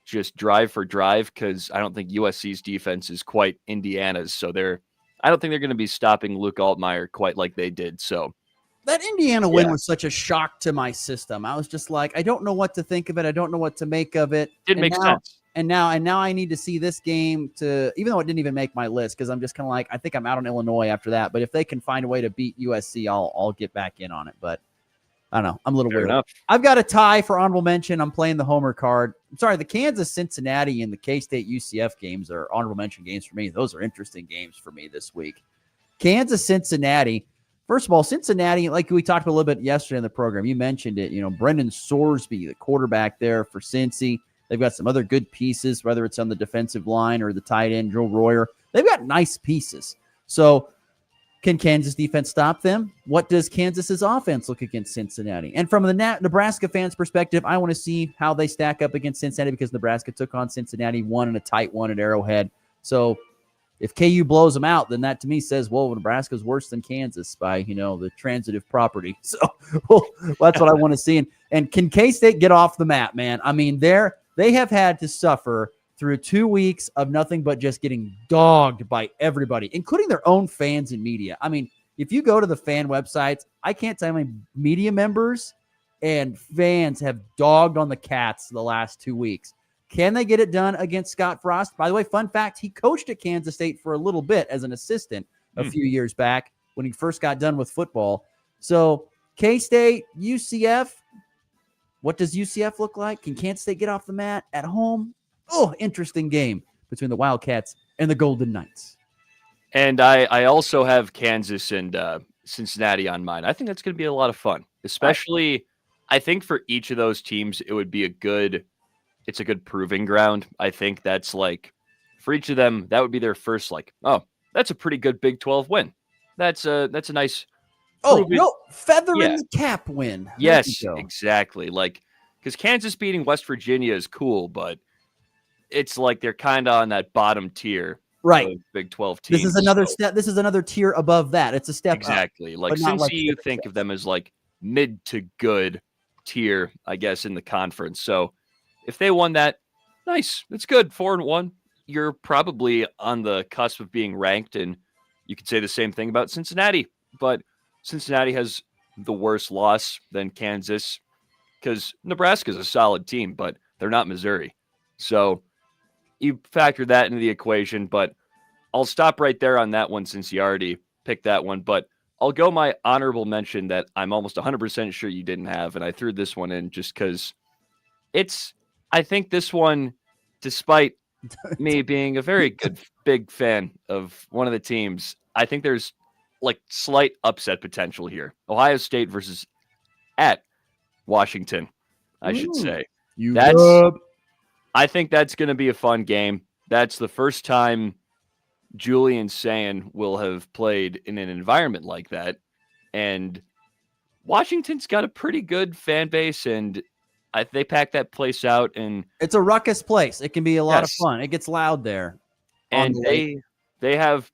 just drive for drive because I don't think USC's defense is quite Indiana's. So I don't think they're going to be stopping Luke Altmaier quite like they did. So that Indiana win was such a shock to my system. I was just like, I don't know what to think of it. I don't know what to make of it. Didn't make sense. And now I need to see this game even though it didn't even make my list because I'm just kind of like, I think I'm out on Illinois after that. But if they can find a way to beat USC, I'll get back in on it. But I don't know. I'm a little weird. Enough. I've got a tie for honorable mention. I'm playing the homer card. I'm sorry, the Kansas, Cincinnati, and the K-State UCF games are honorable mention games for me. Those are interesting games for me this week. Kansas, Cincinnati. First of all, Cincinnati, like we talked about a little bit yesterday in the program, you mentioned it. Brendan Sorsby, the quarterback there for Cincy. They've got some other good pieces, whether it's on the defensive line or the tight end, Joe Royer. They've got nice pieces. So can Kansas defense stop them? What does Kansas's offense look against Cincinnati? And from the Nebraska fans' perspective, I want to see how they stack up against Cincinnati because Nebraska took on Cincinnati, won in a tight one at Arrowhead. So if KU blows them out, then that to me says, well, Nebraska's worse than Kansas by, the transitive property. So that's what I want to see. And can K-State get off the map, man? I mean, they have had to suffer through 2 weeks of nothing but just getting dogged by everybody, including their own fans and media. I mean, if you go to the fan websites, I can't tell how many media members and fans have dogged on the Cats the last 2 weeks. Can they get it done against Scott Frost? By the way, fun fact, he coached at Kansas State for a little bit as an assistant a few years back when he first got done with football. So K-State, UCF, what does UCF look like? Can Kansas State get off the mat at home? Oh, interesting game between the Wildcats and the Golden Knights. And I also have Kansas and Cincinnati on mine. I think that's going to be a lot of fun, especially I think for each of those teams, it would be a good proving ground. I think that's like for each of them, that would be their first that's a pretty good Big 12 win. That's a nice feather in the cap win. Yes, exactly. Like because Kansas beating West Virginia is cool, but it's like they're kind of on that bottom tier. Right. Big 12 teams. This is another step. This is another tier above that. It's a step exactly. up, Like since you think of them as like mid to good tier, I guess, in the conference. So if they won that, nice. It's good. 4-1. You're probably on the cusp of being ranked, and you could say the same thing about Cincinnati. But Cincinnati has the worse loss than Kansas because Nebraska's a solid team, but they're not Missouri. So you factor that into the equation, but I'll stop right there on that one since you already picked that one. But I'll go my honorable mention that I'm almost 100% sure you didn't have, and I threw this one in just because I think this one, despite me being a very good big fan of one of the teams, I think there's like slight upset potential here. Ohio State versus at Washington, I should say. I think that's going to be a fun game. That's the first time Julian Sand will have played in an environment like that. And Washington's got a pretty good fan base, and they pack that place out. And it's a ruckus place. It can be a lot of fun. It gets loud there. And they have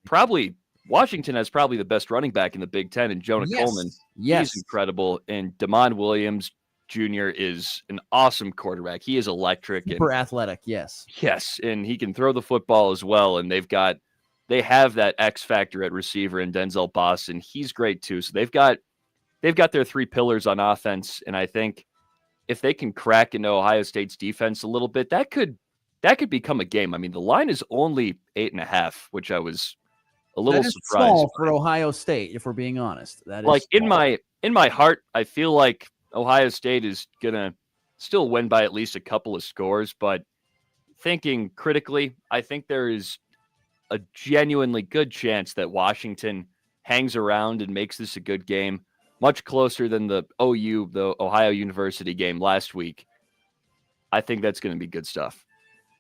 Washington has probably the best running back in the Big Ten, and Jonah Coleman. Yes. He's incredible. And Damon Williams Jr. is an awesome quarterback. He is electric. Super athletic, yes. Yes, and he can throw the football as well. And they have that X factor at receiver in Denzel Boston. He's great too. So they've got their three pillars on offense, and I think if they can crack into Ohio State's defense a little bit, that could become a game. I mean, the line is only 8.5, which I was a little surprised. Small for Ohio State, if we're being honest. That is like small. in my heart, I feel like Ohio State is gonna still win by at least a couple of scores, but thinking critically, I think there is a genuinely good chance that Washington hangs around and makes this a good game, much closer than the Ohio University game last week. I think that's going to be good stuff.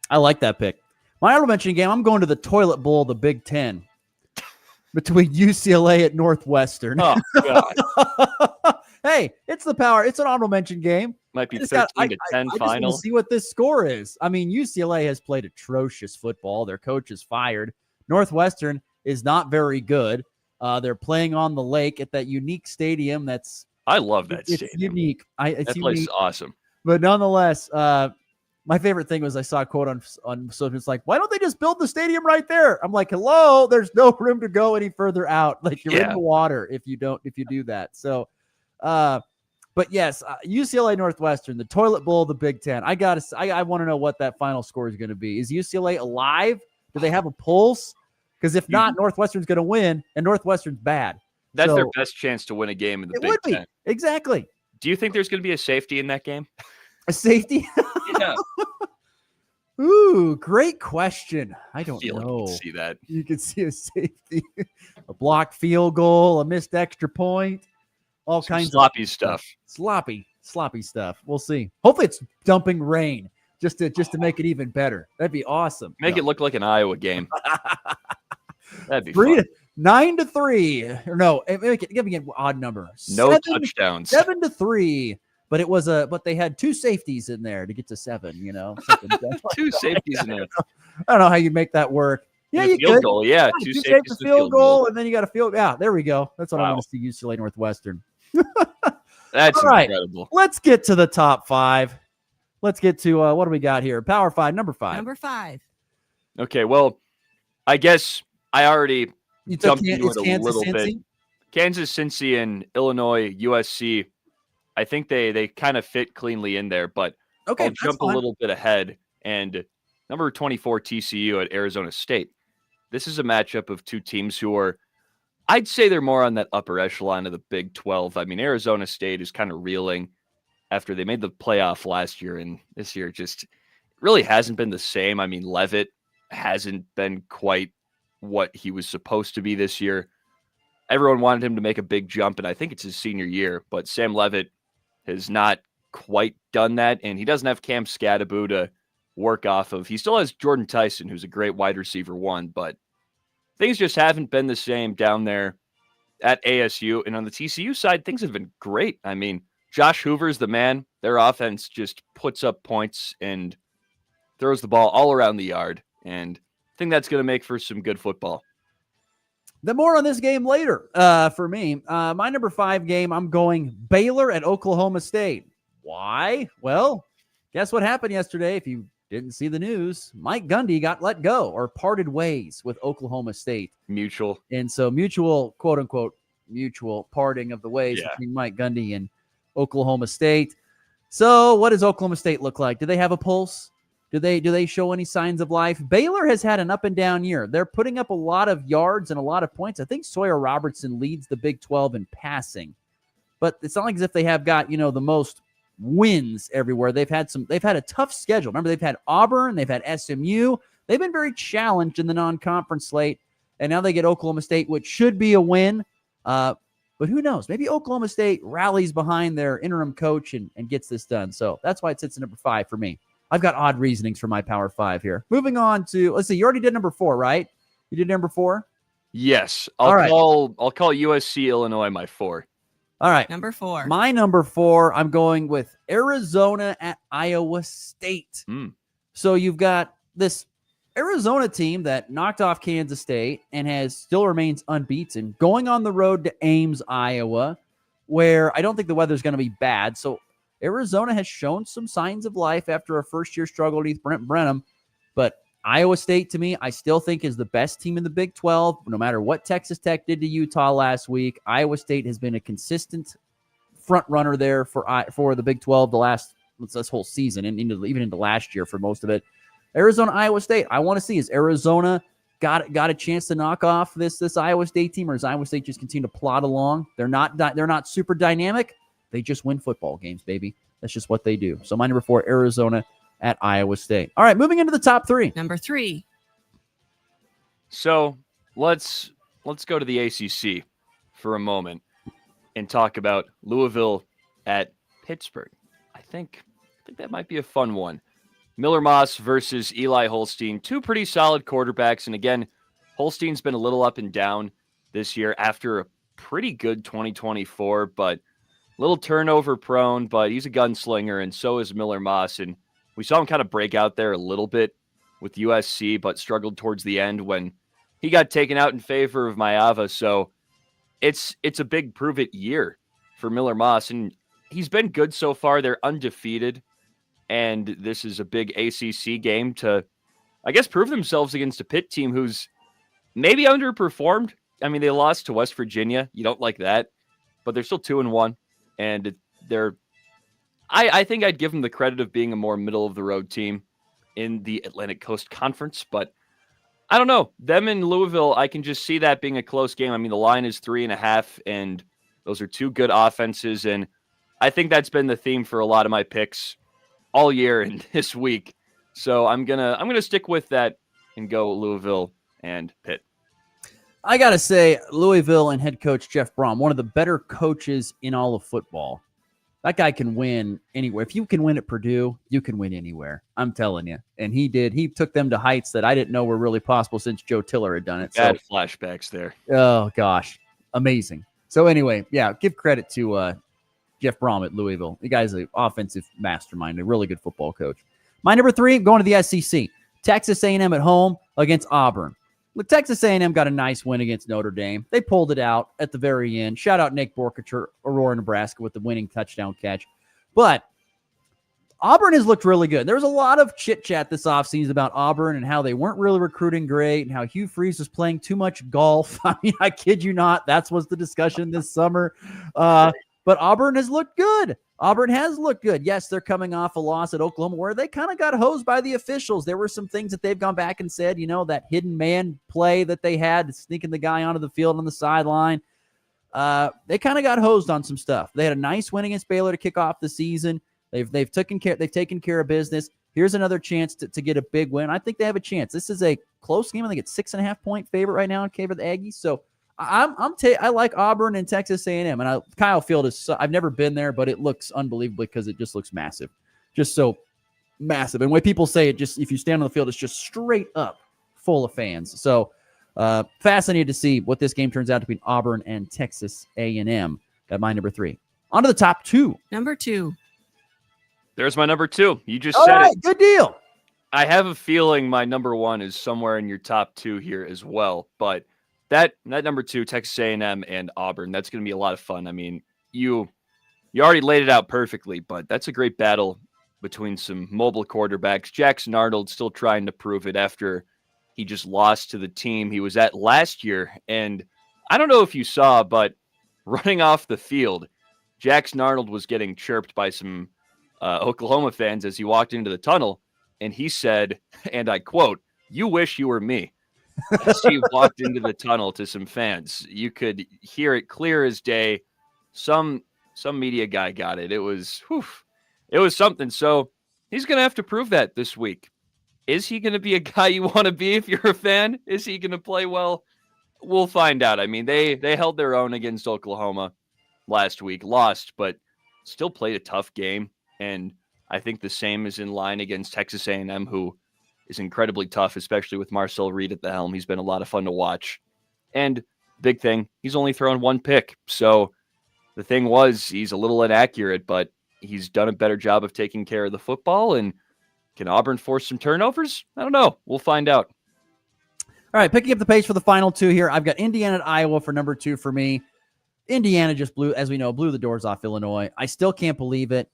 I like that pick. My honorable mention game, I'm going to the toilet bowl of the Big Ten between UCLA at Northwestern. Oh, God. Hey, it's the power. It's an honorable mention game. Might be 13-10 I final. Just see what this score is. I mean, UCLA has played atrocious football. Their coach is fired. Northwestern is not very good. They're playing on the lake at that unique stadium. I love that it's stadium. Unique. That place is awesome. But nonetheless, my favorite thing was I saw a quote on so it's like, why don't they just build the stadium right there? I'm like, hello, there's no room to go any further out. Like you're in the water if you do that. So, but yes, UCLA Northwestern, the toilet bowl of the Big Ten. I want to know what that final score is going to be. Is UCLA alive? Do they have a pulse? Because if not, Northwestern's going to win, and Northwestern's bad. That's their best chance to win a game in the Big Ten. Exactly. Do you think there's going to be a safety in that game? A safety? Yeah. Ooh, great question. I don't know. Like you can see that. You can see a safety, a blocked field goal, a missed extra point, all kinds of sloppy stuff. Sloppy stuff. We'll see. Hopefully it's dumping rain just to make it even better. That'd be awesome. Make it look like an Iowa game. That'd be fun. 9-3. Or no, give me an odd number. No touchdowns. 7-3. But but they had two safeties in there to get to 7. You know, two safeties in there. I don't know how you make that work. Yeah, you field could. goal. Yeah, two safeties, the field goal, and then you got a field. Yeah, there we go. That's what I want to see. UCLA Northwestern. That's all right. incredible. Let's get to the top 5. let's get to what do we got here? Power 5, number 5. Number 5. Okay, well, I guess I already You took jumped into it a Kansas, little bit. Cincy? Kansas, Cincy, and Illinois, USC, I think they kind of fit cleanly in there, but Okay, I'll that's jump a fine. little bit ahead. And number 24, TCU at Arizona State. This is a matchup of two teams who are, I'd say they're more on that upper echelon of the Big 12. I mean, Arizona State is kind of reeling after they made the playoff last year, and this year just really hasn't been the same. I mean, Levitt hasn't been quite what he was supposed to be this year. Everyone wanted him to make a big jump, and I think it's his senior year, but Sam Levitt has not quite done that, and he doesn't have Cam Scadaboo to work off of. He still has Jordan Tyson, who's a great wide receiver one, but things just haven't been the same down there at ASU. And on the TCU side, things have been great. I mean, Josh Hoover's the man. Their offense just puts up points and throws the ball all around the yard, and I think that's going to make for some good football. The more on this game later for me. My number 5 game, I'm going Baylor at Oklahoma State. Why? Well, guess what happened yesterday? If you didn't see the news, Mike Gundy got let go or parted ways with Oklahoma State. Mutual. And so mutual, quote unquote, mutual parting of the ways between Mike Gundy and Oklahoma State. So what does Oklahoma State look like? Do they have a pulse? Do they show any signs of life? Baylor has had an up and down year. They're putting up a lot of yards and a lot of points. I think Sawyer Robertson leads the Big 12 in passing, but it's not like as if they have got, the most wins everywhere. They've had a tough schedule. Remember, they've had Auburn, they've had SMU. They've been very challenged in the non-conference slate, and now they get Oklahoma State, which should be a win. But who knows? Maybe Oklahoma State rallies behind their interim coach and gets this done. So that's why it sits at number 5 for me. I've got odd reasonings for my Power 5 here. Moving on to, let's see, you already did number 4, right? You did number 4? Yes. I'll call USC Illinois my 4. All right. Number 4. My number 4, I'm going with Arizona at Iowa State. So you've got this Arizona team that knocked off Kansas State and still remains unbeaten, going on the road to Ames, Iowa, where I don't think the weather's going to be bad. So Arizona has shown some signs of life after a first-year struggle with Brent Brenham. But Iowa State, to me, I still think is the best team in the Big 12. No matter what Texas Tech did to Utah last week, Iowa State has been a consistent front runner there for the Big 12 this whole season and even into last year for most of it. Arizona, Iowa State. I want to see, is Arizona got a chance to knock off this Iowa State team, or does Iowa State just continue to plod along? They're not super dynamic. They just win football games, baby. That's just what they do. So my number 4, Arizona at Iowa State. All right, moving into the top 3. Number 3. So let's go to the ACC for a moment and talk about Louisville at Pittsburgh. I think that might be a fun one. Miller Moss versus Eli Holstein, two pretty solid quarterbacks. And again, Holstein's been a little up and down this year after a pretty good 2024, but a little turnover prone, but he's a gunslinger, and so is Miller Moss. And we saw him kind of break out there a little bit with USC, but struggled towards the end when he got taken out in favor of Maeva. So it's a big prove-it year for Miller Moss, and he's been good so far. They're undefeated, and this is a big ACC game to, I guess, prove themselves against a Pitt team who's maybe underperformed. I mean, they lost to West Virginia. You don't like that, but they're still 2-1, and I think I'd give them the credit of being a more middle-of-the-road team in the Atlantic Coast Conference, but I don't know. Them in Louisville, I can just see that being a close game. I mean, the line is 3.5, and those are two good offenses, and I think that's been the theme for a lot of my picks all year and this week. So I'm gonna stick with that and go Louisville and Pitt. I gotta say, Louisville and head coach Jeff Brom, one of the better coaches in all of football. That guy can win anywhere. If you can win at Purdue, you can win anywhere. I'm telling you. And he did. He took them to heights that I didn't know were really possible since Joe Tiller had done it. Bad flashbacks there. Oh, gosh. Amazing. So anyway, yeah, give credit to Jeff Brom at Louisville. The guy's an offensive mastermind, a really good football coach. My number 3, going to the SEC. Texas A&M at home against Auburn. Look, Texas A&M got a nice win against Notre Dame. They pulled it out at the very end. Shout out Nick Borkacher, Aurora, Nebraska, with the winning touchdown catch. But Auburn has looked really good. There was a lot of chit-chat this offseason about Auburn and how they weren't really recruiting great and how Hugh Freeze was playing too much golf. I mean, I kid you not. That was the discussion this summer. But Auburn has looked good. Auburn has looked good. Yes, they're coming off a loss at Oklahoma where they kind of got hosed by the officials. There were some things that they've gone back and said, that hidden man play that they had, sneaking the guy onto the field on the sideline. They kind of got hosed on some stuff. They had a nice win against Baylor to kick off the season. They've taken care of business. Here's another chance to get a big win. I think they have a chance. This is a close game. I think it's 6.5 point favorite right now in favor of the Aggies. So I like Auburn and Texas A&M. And Kyle Field I've never been there, but it looks unbelievable because it just looks massive, just so massive. And when people say it, if you stand on the field, it's just straight up full of fans. So fascinated to see what this game turns out between Auburn and Texas A&M. Got my number 3. On to the top 2. Number 2. There's my number 2. You just said it. Good deal. I have a feeling my number 1 is somewhere in your top 2 here as well. But that number 2, Texas A&M and Auburn, that's going to be a lot of fun. I mean, you already laid it out perfectly, but that's a great battle between some mobile quarterbacks. Jackson Arnold still trying to prove it after he just lost to the team he was at last year. And I don't know if you saw, but running off the field, Jackson Arnold was getting chirped by some Oklahoma fans as he walked into the tunnel, and he said, and I quote, "You wish you were me." As he walked into the tunnel to some fans, you could hear it clear as day. Some media guy got it. It was something. So he's going to have to prove that this week. Is he going to be a guy you want to be if you're a fan? Is he going to play well? We'll find out. I mean, they held their own against Oklahoma last week, lost, but still played a tough game. And I think the same is in line against Texas A&M, who is incredibly tough, especially with Marcel Reed at the helm. He's been a lot of fun to watch. And big thing, he's only thrown 1 pick. So the thing was, he's a little inaccurate, but he's done a better job of taking care of the football. And can Auburn force some turnovers? I don't know. We'll find out. All right, picking up the pace for the final 2 here. I've got Indiana at Iowa for number 2 for me. Indiana just blew the doors off Illinois. I still can't believe it.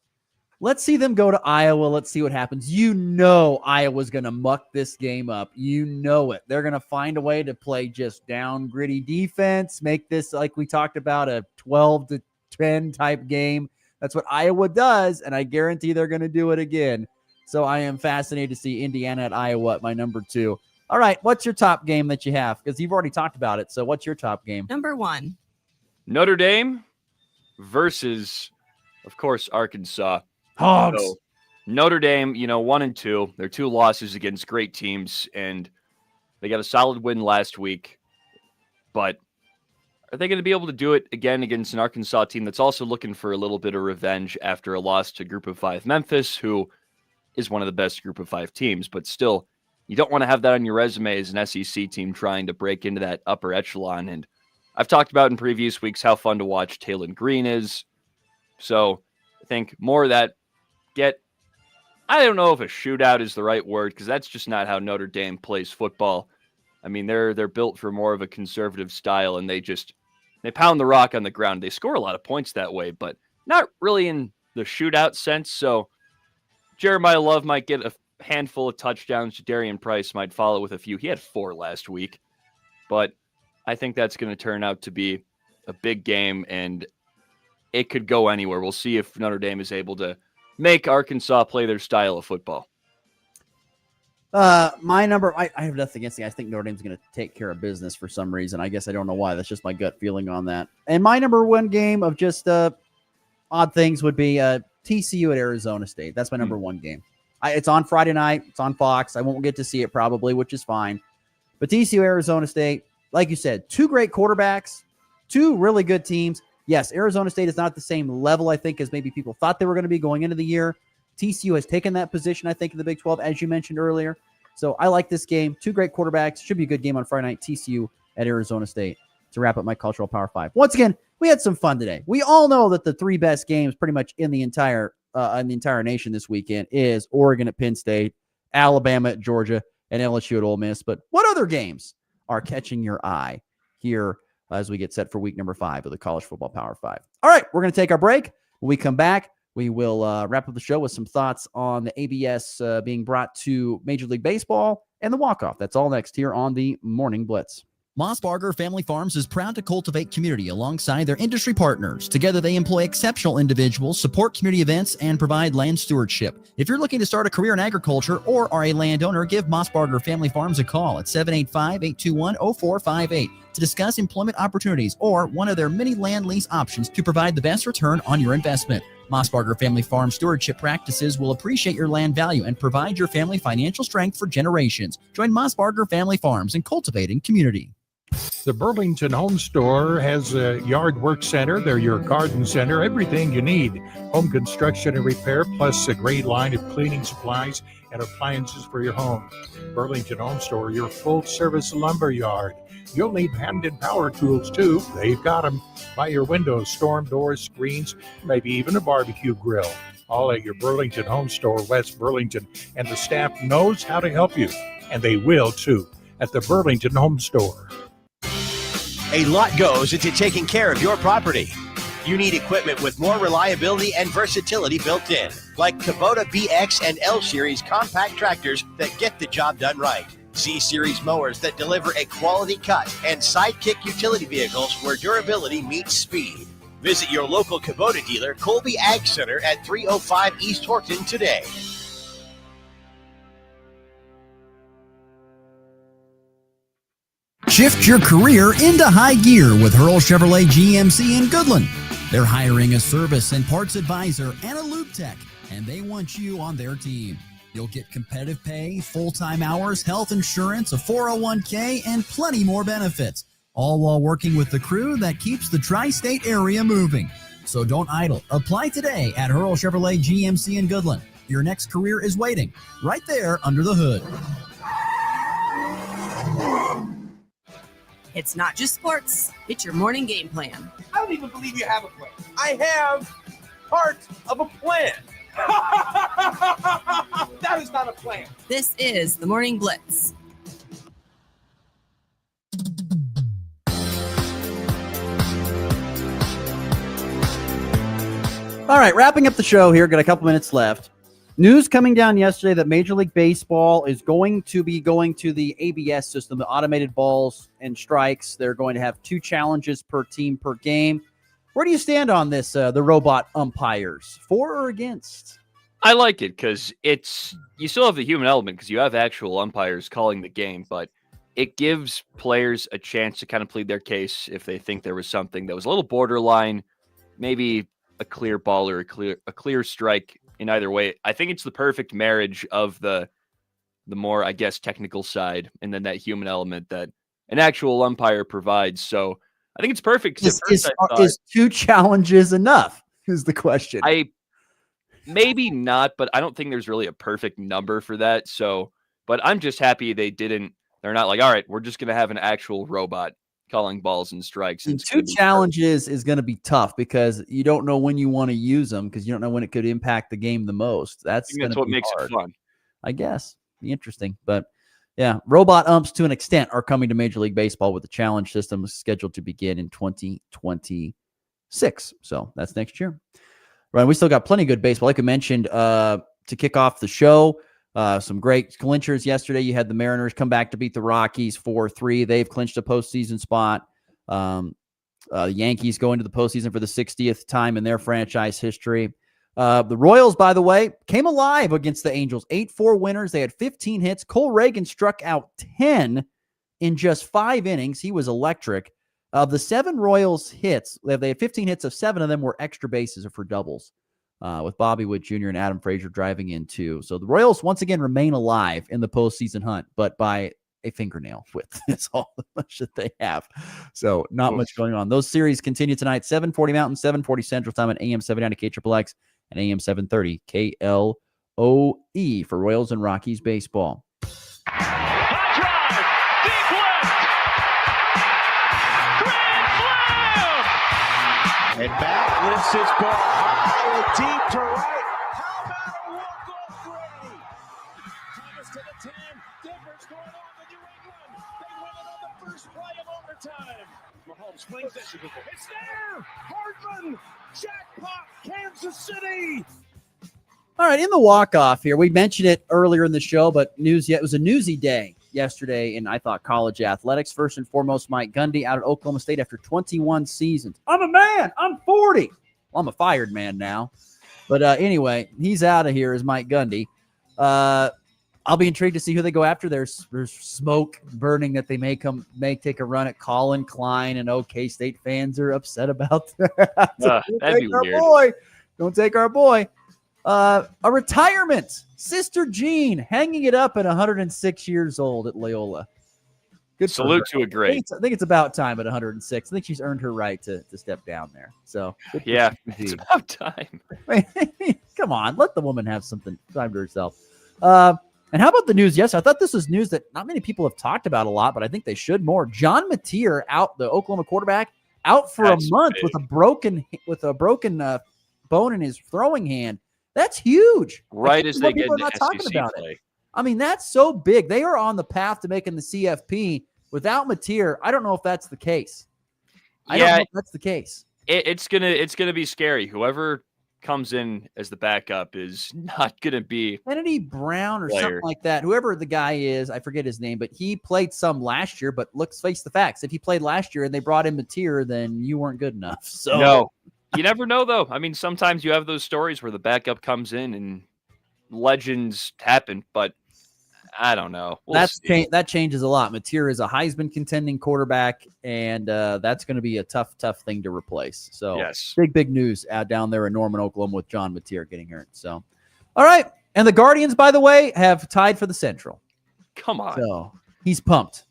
Let's see them go to Iowa. Let's see what happens. Iowa's going to muck this game up. They're going to find a way to play just down gritty defense, make this, like we talked about, a 12-10 type game. That's what Iowa does, and I guarantee they're going to do it again. So I am fascinated to see Indiana at Iowa at my number 2. All right, what's your top game that you have? Because you've already talked about it. So what's your top game? Number 1. Notre Dame versus, of course, Arkansas. Hogs. So Notre Dame, 1 and 2. They're 2 losses against great teams, and they got a solid win last week. But are they going to be able to do it again against an Arkansas team that's also looking for a little bit of revenge after a loss to Group of 5 Memphis, who is one of the best Group of 5 teams? But still, you don't want to have that on your resume as an SEC team trying to break into that upper echelon. And I've talked about in previous weeks how fun to watch Talon Green is. So I think more of that. I don't know if a shootout is the right word, because that's just not how Notre Dame plays football. I mean, they're built for more of a conservative style, and they pound the rock on the ground. They score a lot of points that way, but not really in the shootout sense. So Jeremiah Love might get a handful of touchdowns. Darian Price might follow with a few. He had 4 last week, but I think that's going to turn out to be a big game, and it could go anywhere. We'll see if Notre Dame is able to make Arkansas play their style of football. My number, I have nothing against it. I think Notre Dame's going to take care of business for some reason. I guess I don't know why. That's just my gut feeling on that. And my number 1 game of just odd things would be TCU at Arizona State. That's my number 1 game. It's on Friday night. It's on Fox. I won't get to see it probably, which is fine. But TCU, Arizona State, like you said, 2 great quarterbacks, 2 really good teams. Yes, Arizona State is not at the same level, I think, as maybe people thought they were going to be going into the year. TCU has taken that position, I think, in the Big 12, as you mentioned earlier. So I like this game. 2 great quarterbacks. Should be a good game on Friday night. TCU at Arizona State to wrap up my Cultural Power 5. Once again, we had some fun today. We all know that the 3 best games pretty much in the entire nation this weekend is Oregon at Penn State, Alabama at Georgia, and LSU at Ole Miss. But what other games are catching your eye here as we get set for week number 5 of the College Football Power 5? All right, we're going to take our break. When we come back, We will wrap up the show with some thoughts on the ABS being brought to Major League Baseball and the walk-off. That's all next here on the Morning Blitz. Mossbarger Family Farms is proud to cultivate community alongside their industry partners. Together, they employ exceptional individuals, support community events, and provide land stewardship. If you're looking to start a career in agriculture or are a landowner, give Mossbarger Family Farms a call at 785-821-0458 to discuss employment opportunities or one of their many land lease options to provide the best return on your investment. Mossbarger Family Farm stewardship practices will appreciate your land value and provide your family financial strength for generations. Join Mossbarger Family Farms in cultivating community. The Burlington Home Store has a yard work center. They're your garden center, everything you need. Home construction and repair, plus a great line of cleaning supplies and appliances for your home. Burlington Home Store, your full-service lumber yard. You'll need hand and power tools, too. They've got them by your windows, storm doors, screens, maybe even a barbecue grill. All at your Burlington Home Store, West Burlington. And the staff knows how to help you, and they will, too, at the Burlington Home Store. A lot goes into taking care of your property. You need equipment with more reliability and versatility built in, like Kubota BX and L Series compact tractors that get the job done right. Z Series mowers that deliver a quality cut, and Sidekick utility vehicles where durability meets speed. Visit your local Kubota dealer, Colby Ag Center at 305 East Horton today. Shift your career into high gear with Hurl Chevrolet GMC in Goodland. They're hiring a service and parts advisor and a lube tech, and they want you on their team. You'll get competitive pay, full-time hours, health insurance, a 401k, and plenty more benefits, all while working with the crew that keeps the tri-state area moving. So don't idle. Apply today at Hurl Chevrolet GMC in Goodland. Your next career is waiting right there under the hood. It's not just sports, it's your morning game plan. I don't even believe you have a plan. I have part of a plan. That is not a plan. This is the Morning Blitz. All right, wrapping up the show here. Got a couple minutes left. News coming down yesterday that Major League Baseball is going to be going to the ABS system, the automated balls and strikes. They're going to have 2 challenges per team per game. Where do you stand on this, the robot umpires? For or against? I like it because you still have the human element because you have actual umpires calling the game, but it gives players a chance to kind of plead their case if they think there was something that was a little borderline, maybe a clear ball or a clear strike. In either way, I think it's the perfect marriage of the more, I guess, technical side and then that human element that an actual umpire provides. So I think it's perfect. Is 2 challenges enough is the question. Maybe not, but I don't think there's really a perfect number for that. So, but I'm just happy they're not like, all right, we're just going to have an actual robot calling balls and strikes. And 2 challenges is going to be tough because you don't know when you want to use them because you don't know when it could impact the game the most. That's what makes hard. it fun. I guess. Be interesting. But yeah, robot umps to an extent are coming to Major League Baseball with the challenge system scheduled to begin in 2026. So that's next year. Right. We still got plenty of good baseball. Like I mentioned, to kick off the show, some great clinchers yesterday. You had the Mariners come back to beat the Rockies 4-3. They've clinched a postseason spot. The Yankees go into the postseason for the 60th time in their franchise history. The Royals, by the way, came alive against the Angels. 8-4 winners. They had 15 hits. Cole Reagan struck out 10 in just 5 innings. He was electric. Of the 7 Royals hits, they had 15 hits. Of 7 of them were extra bases or for doubles. With Bobby Wood Jr. and Adam Frazier driving in too. So the Royals once again remain alive in the postseason hunt, but by a fingernail width. That's all much that they have. So not much going on. Those series continue tonight, 7:40 Mountain, 7:40 Central Time on AM 790 KXXX and AM 730 KLOE for Royals and Rockies baseball. And back lifts his ball high and deep to right. How about a walk-off Gray? Thomas to the 10. Difference going on to New England. They win it on the first play of overtime. Mahomes swings it. It's there. Hardman. Jackpot, Kansas City. All right, in the walk-off here, we mentioned it earlier in the show, but it was a newsy day yesterday in, I thought, college athletics. First and foremost, Mike Gundy out at Oklahoma State after 21 seasons. I'm a man. I'm 40. Well, I'm a fired man now. But anyway, he's out of here as Mike Gundy. I'll be intrigued to see who they go after. There's smoke burning that they may take a run at Colin Klein, and OK State fans are upset about that. That'd be weird. Don't take our boy. A retirement. Sister Jean hanging it up at 106 years old at Loyola. Good salute to a great. I think it's about time at 106. I think she's earned her right to step down there. So yeah, it's about time. Come on, let the woman have something time to herself. And how about the news? Yes, I thought this was news that not many people have talked about a lot, but I think they should more. John Mateer out, the Oklahoma quarterback, out for a month big. with a broken bone in his throwing hand. That's huge. Right as they get into talking about play. it. I mean, that's so big. They are on the path to making the CFP. Without Mateer, I don't know if that's the case. I don't know if that's the case. It's gonna be scary. Whoever comes in as the backup is not gonna be Kennedy Brown or something like that. Whoever the guy is, I forget his name, but he played some last year. But let's face the facts: if he played last year and they brought in Mateer, then you weren't good enough. So no. You never know, though. I mean, sometimes you have those stories where the backup comes in and legends happen, but I don't know. That changes a lot. Mateer is a Heisman contending quarterback, and that's going to be a tough thing to replace. So yes. big news out down there in Norman, Oklahoma with John Mateer getting hurt. So, all right. And the Guardians, by the way, have tied for the Central. Come on. So he's pumped.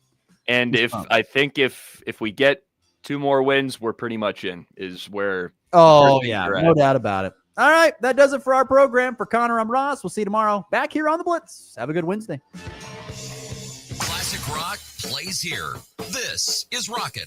And I think if we get 2 more wins, we're pretty much in is where. Oh, yeah, no doubt about it. All right, that does it for our program. For Connor, I'm Ross. We'll see you tomorrow back here on the Blitz. Have a good Wednesday. Classic rock plays here. This is Rocket.